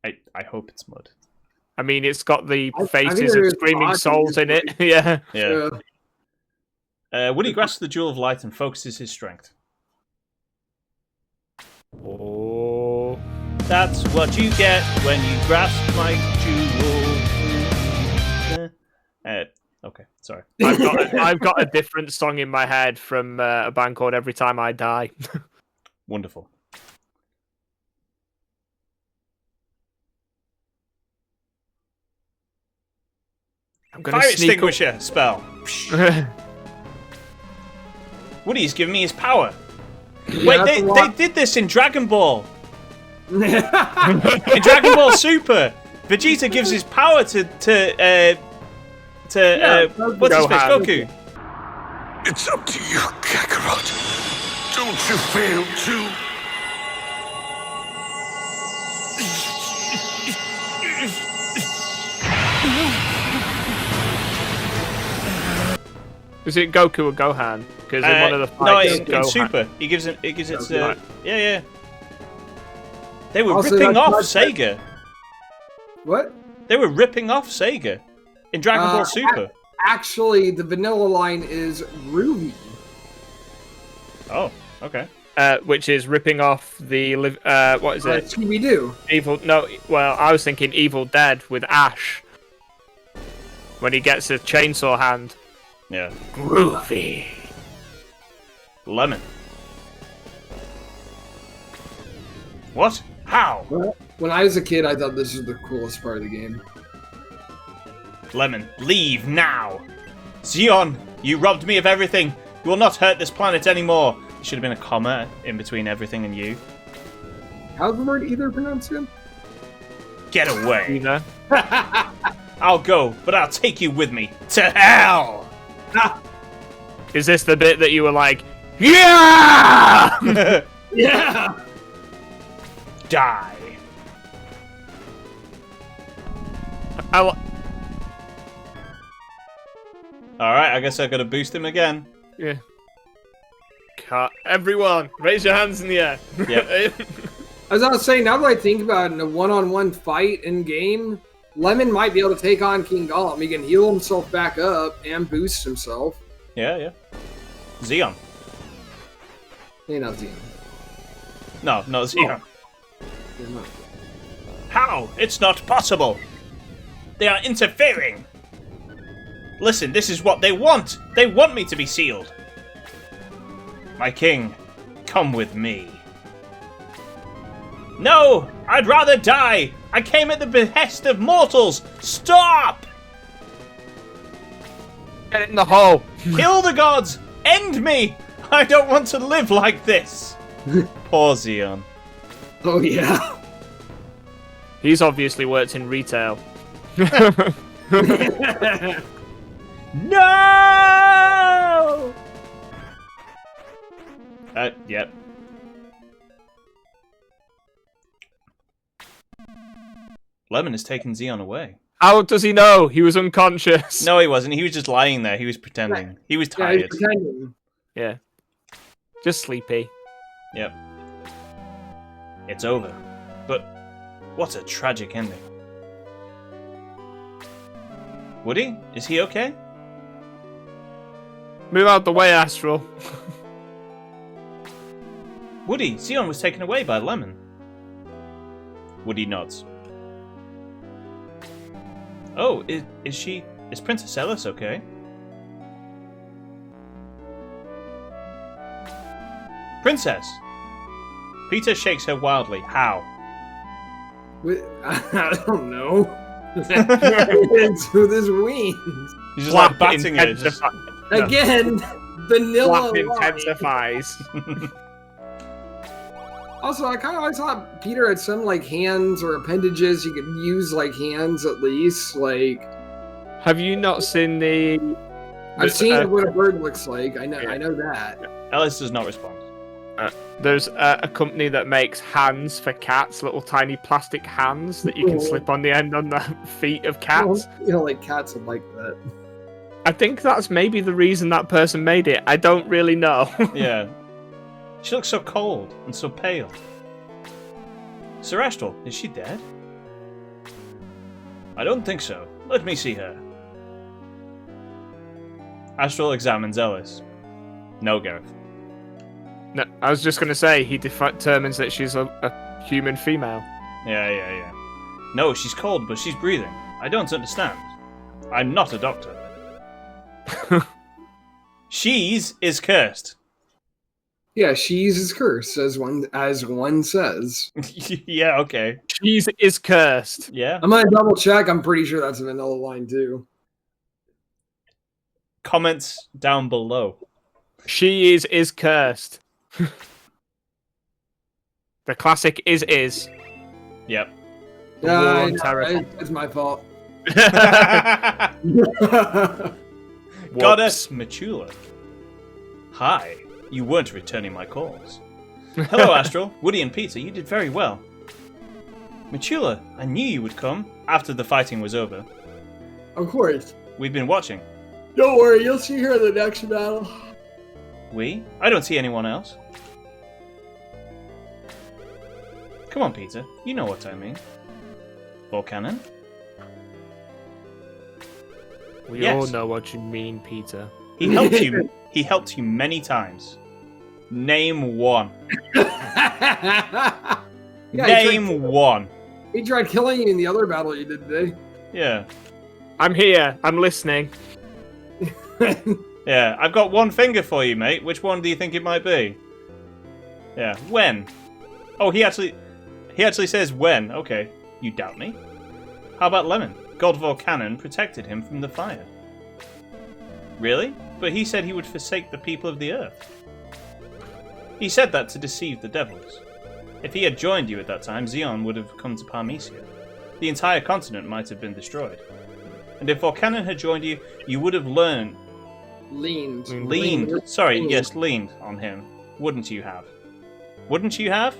Speaker 5: I hope it's mud.
Speaker 4: I mean, it's got the faces of screaming souls in it. Yeah.
Speaker 5: Yeah. Woody grasps the jewel of light and focuses his strength.
Speaker 4: Oh.
Speaker 5: That's what you get when you grasp my jewel. Okay, sorry.
Speaker 4: I've got a different song in my head from a band called Every Time I Die.
Speaker 5: Wonderful.
Speaker 4: I'm gonna
Speaker 5: Fire
Speaker 4: sneak
Speaker 5: extinguisher spell. Woody's giving me his power. Wait, they did this in Dragon Ball. In Dragon Ball Super, Vegeta gives his power to what's his face, Goku.
Speaker 8: It's up to you, Kakarot. Don't you fail to.
Speaker 4: Is it Goku or Gohan? Because in one of the fights,
Speaker 5: in Super, he gives it. Yeah. They were ripping off Sega.
Speaker 3: What?
Speaker 5: They were ripping off Sega in Dragon Ball Super.
Speaker 3: Actually, the vanilla line is Ruby.
Speaker 5: Oh, okay.
Speaker 4: Which is ripping off the what is it?
Speaker 3: Scooby-Doo.
Speaker 4: Evil. No, well, I was thinking Evil Dead with Ash when he gets a chainsaw hand.
Speaker 5: Yeah.
Speaker 4: Groovy.
Speaker 5: Lemon. What? How?
Speaker 3: When I was a kid, I thought this was the coolest part of the game.
Speaker 5: Lemon, leave now. Zeon, you robbed me of everything. You will not hurt this planet anymore. There should have been a comma in between everything and you.
Speaker 3: How's the word either pronounced again?
Speaker 5: Get away.
Speaker 4: Either.
Speaker 5: I'll go, but I'll take you with me to hell.
Speaker 4: Is this the bit that you were like, yeah?
Speaker 3: Yeah.
Speaker 5: Die.
Speaker 4: Alright,
Speaker 5: I guess I gotta boost him again.
Speaker 4: yeah. Everyone, raise your hands in the air.
Speaker 5: Yep.
Speaker 3: As I was saying, now that I think about it, in a one-on-one fight in game, Lemon might be able to take on King Golem. He can heal himself back up and boost himself.
Speaker 5: Yeah. Zeon.
Speaker 3: Hey, not Zeon.
Speaker 5: No, not Zeon.
Speaker 3: They're not.
Speaker 5: How? It's not possible. They are interfering. Listen, this is what they want. They want me to be sealed. My king, come with me. No! I'd rather die! I came at the behest of mortals! Stop!
Speaker 4: Get in the hole.
Speaker 5: Kill the gods! End me! I don't want to live like this! Poor Zeon.
Speaker 3: Oh, yeah.
Speaker 4: He's obviously worked in retail.
Speaker 5: No! Yep. Lemon has taken Zeon away.
Speaker 4: How does he know? He was unconscious.
Speaker 5: No, he wasn't. He was just lying there. He was pretending. He was
Speaker 3: Yeah, he's
Speaker 5: tired.
Speaker 3: pretending.
Speaker 4: Yeah. Just sleepy.
Speaker 5: Yep. It's over. But what a tragic ending. Woody? Is he okay?
Speaker 4: Move out the way, Astral.
Speaker 5: Woody, Zeon was taken away by Lemon. Woody nods. Oh, is Princess Ellis okay? Princess! Peter shakes her wildly. How?
Speaker 3: I don't know. It's with his wings.
Speaker 5: He's just like batting her. Just...
Speaker 3: Again, vanilla.
Speaker 4: Flap intensifies.
Speaker 3: Also, I kind of always thought Peter had some like hands or appendages you could use like hands at least. Like,
Speaker 4: Have you not seen the?
Speaker 3: I've seen what a bird looks like. I know.
Speaker 4: Yeah.
Speaker 3: I know that.
Speaker 5: Ellis does not respond.
Speaker 4: There's a company that makes hands for cats, little tiny plastic hands that you can slip on the end on the feet of cats.
Speaker 3: You know, like cats would like that.
Speaker 4: I think that's maybe the reason that person made it. I don't really know.
Speaker 5: Yeah. She looks so cold and so pale. Sir Astral, is she dead? I don't think so. Let me see her. Astral examines Ellis. No, Gareth.
Speaker 4: No, I was just going to say, he determines that she's a human female.
Speaker 5: Yeah. No, she's cold, but she's breathing. I don't understand. I'm not a doctor. She's is cursed.
Speaker 3: Yeah, she's his curse, as one says.
Speaker 5: Yeah, okay.
Speaker 4: Cheese is cursed.
Speaker 5: Yeah.
Speaker 3: I'm gonna double check. I'm pretty sure that's a vanilla line too.
Speaker 5: Comments down below.
Speaker 4: She is cursed. The classic is.
Speaker 5: Yep.
Speaker 3: Yeah,
Speaker 4: terrible.
Speaker 3: it's my fault.
Speaker 5: Goddess Machula. Hi. You weren't returning my calls. Hello, Astral. Woody and Peter, you did very well. Machula, I knew you would come after the fighting was over.
Speaker 3: Of course.
Speaker 5: We've been watching.
Speaker 3: Don't worry, you'll see her in the next battle.
Speaker 5: We? I don't see anyone else. Come on, Peter. You know what I mean. Volcanon?
Speaker 4: We
Speaker 5: Yes.
Speaker 4: all know what you mean, Peter.
Speaker 5: He helped you. He helped you many times. Name one.
Speaker 3: Yeah,
Speaker 5: Name one.
Speaker 3: he tried killing you in the other battle you did today.
Speaker 5: Yeah.
Speaker 4: I'm here. I'm listening.
Speaker 5: Yeah. I've got one finger for you, mate. Which one do you think it might be? Yeah. When? Oh, he actually says when. Okay. You doubt me? How about Lemon? God Volcanon protected him from the fire. Really? But he said he would forsake the people of the earth. He said that to deceive the devils. If he had joined you at that time, Zeon would have come to Parmesia. The entire continent might have been destroyed. And if Volcanon had joined you, you would have leaned on him. Wouldn't you have? Wouldn't you have?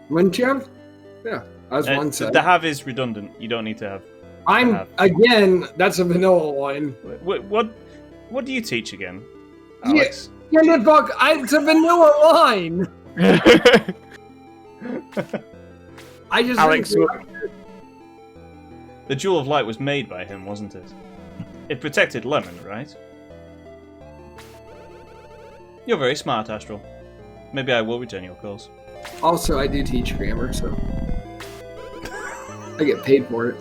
Speaker 3: Wouldn't you have? Yeah, as one said.
Speaker 5: The have is redundant. You don't need to have.
Speaker 3: Again, that's a vanilla line.
Speaker 5: What do you teach again, Alex?
Speaker 3: Yeah, it's a vanilla line. I just
Speaker 4: Alex,
Speaker 5: The Jewel of Light was made by him, wasn't it? It protected Lemon, right? You're very smart, Astral. Maybe I will return your calls.
Speaker 3: Also, I do teach grammar, so I get paid for it.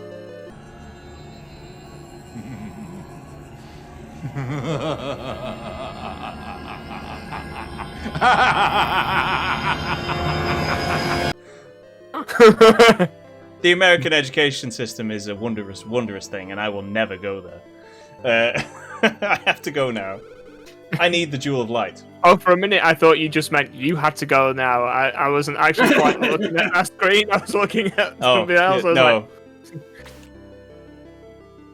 Speaker 5: The American education system is a wondrous, wondrous thing, and I will never go there. I have to go now. I need the Jewel of Light.
Speaker 4: Oh, for a minute I thought you just meant you had to go now. I wasn't actually quite looking at that screen. I was looking at something else. I was
Speaker 5: no.
Speaker 4: like...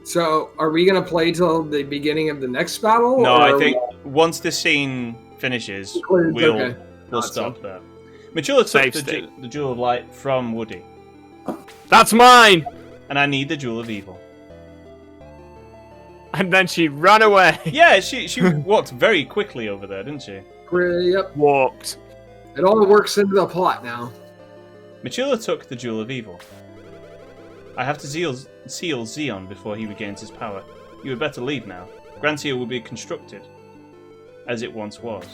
Speaker 3: So, are we gonna play till the beginning of the next battle?
Speaker 5: No,
Speaker 3: or
Speaker 5: I think once this scene finishes, we'll stop there. Machula took the Jewel of Light from Woody.
Speaker 4: That's mine!
Speaker 5: And I need the Jewel of Evil.
Speaker 4: And then she ran away.
Speaker 5: Yeah, she walked very quickly over there, didn't she?
Speaker 3: Yep.
Speaker 4: Walked.
Speaker 3: It all works into the plot now.
Speaker 5: Machula took the Jewel of Evil. I have to seal Zeon before he regains his power. You had better leave now. Grantia will be constructed, as it once was.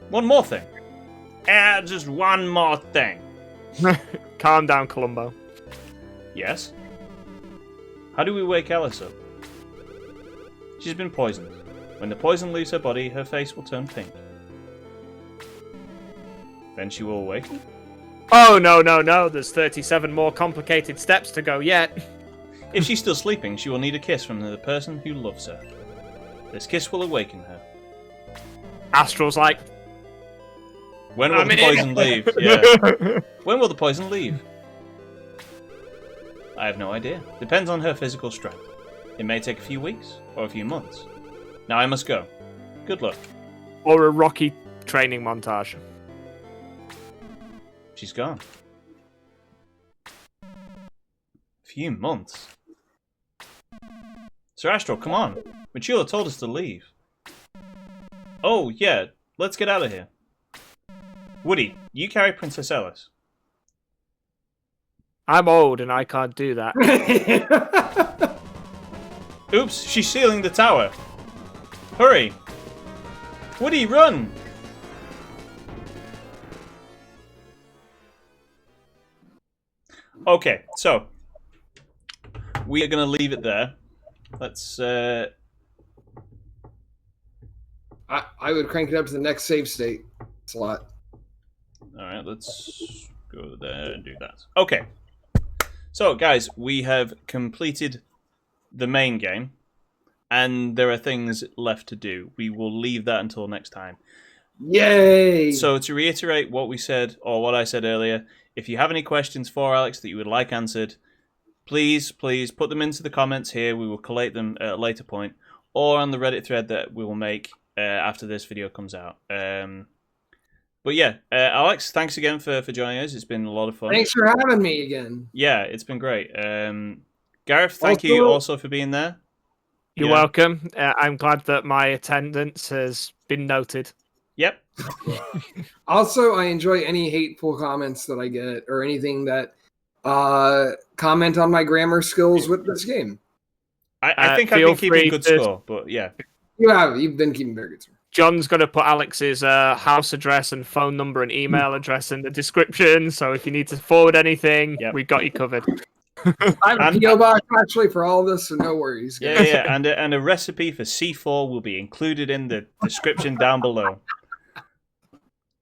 Speaker 5: One more thing. Just one more thing.
Speaker 4: Calm down, Columbo.
Speaker 5: Yes? How do we wake Alice up? She's been poisoned. When the poison leaves her body, her face will turn pink. Then she will awaken?
Speaker 4: Oh, no. There's 37 more complicated steps to go yet.
Speaker 5: If she's still sleeping, she will need a kiss from the person who loves her. This kiss will awaken her.
Speaker 4: Astral's like...
Speaker 5: When will the poison leave? Yeah. When will the poison leave? I have no idea. Depends on her physical strength. It may take a few weeks or a few months. Now I must go. Good luck.
Speaker 4: Or a Rocky training montage.
Speaker 5: She's gone. Few months. Sir Astral, come on. Machula told us to leave. Oh, yeah. Let's get out of here. Woody, you carry Princess Alice.
Speaker 4: I'm old and I can't do that.
Speaker 5: Oops, she's sealing the tower. Hurry. Woody, run! Okay, so we are going to leave it there. Let's...
Speaker 3: I would crank it up to the next save state slot.
Speaker 5: Alright, let's go there and do that. Okay. So, guys, we have completed the main game, and there are things left to do. We will leave that until next time.
Speaker 3: Yay!
Speaker 5: So, to reiterate what we said, or what I said earlier, if you have any questions for Alex that you would like answered, please put them into the comments here. We will collate them at a later point, or on the Reddit thread that we will make after this video comes out. But yeah, Alex, thanks again for joining us. It's been a lot of fun.
Speaker 3: Thanks for having me again.
Speaker 5: Yeah, it's been great. Gareth, thank you also for being there.
Speaker 4: You're welcome. I'm glad that my attendance has been noted.
Speaker 5: Yep.
Speaker 3: Also, I enjoy any hateful comments that I get or anything that comment on my grammar skills with this game.
Speaker 5: I think I've been keeping good score, but yeah.
Speaker 3: You've been keeping very good score.
Speaker 4: John's going to put Alex's house address and phone number and email address in the description, so if you need to forward anything, we've got you covered.
Speaker 3: I have a PO box actually for all this, so no worries. Guys.
Speaker 5: Yeah, and a recipe for C4 will be included in the description down below.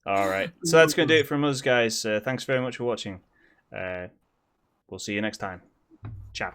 Speaker 5: All right, so that's going to do it from us, guys. Thanks very much for watching. We'll see you next time. Ciao.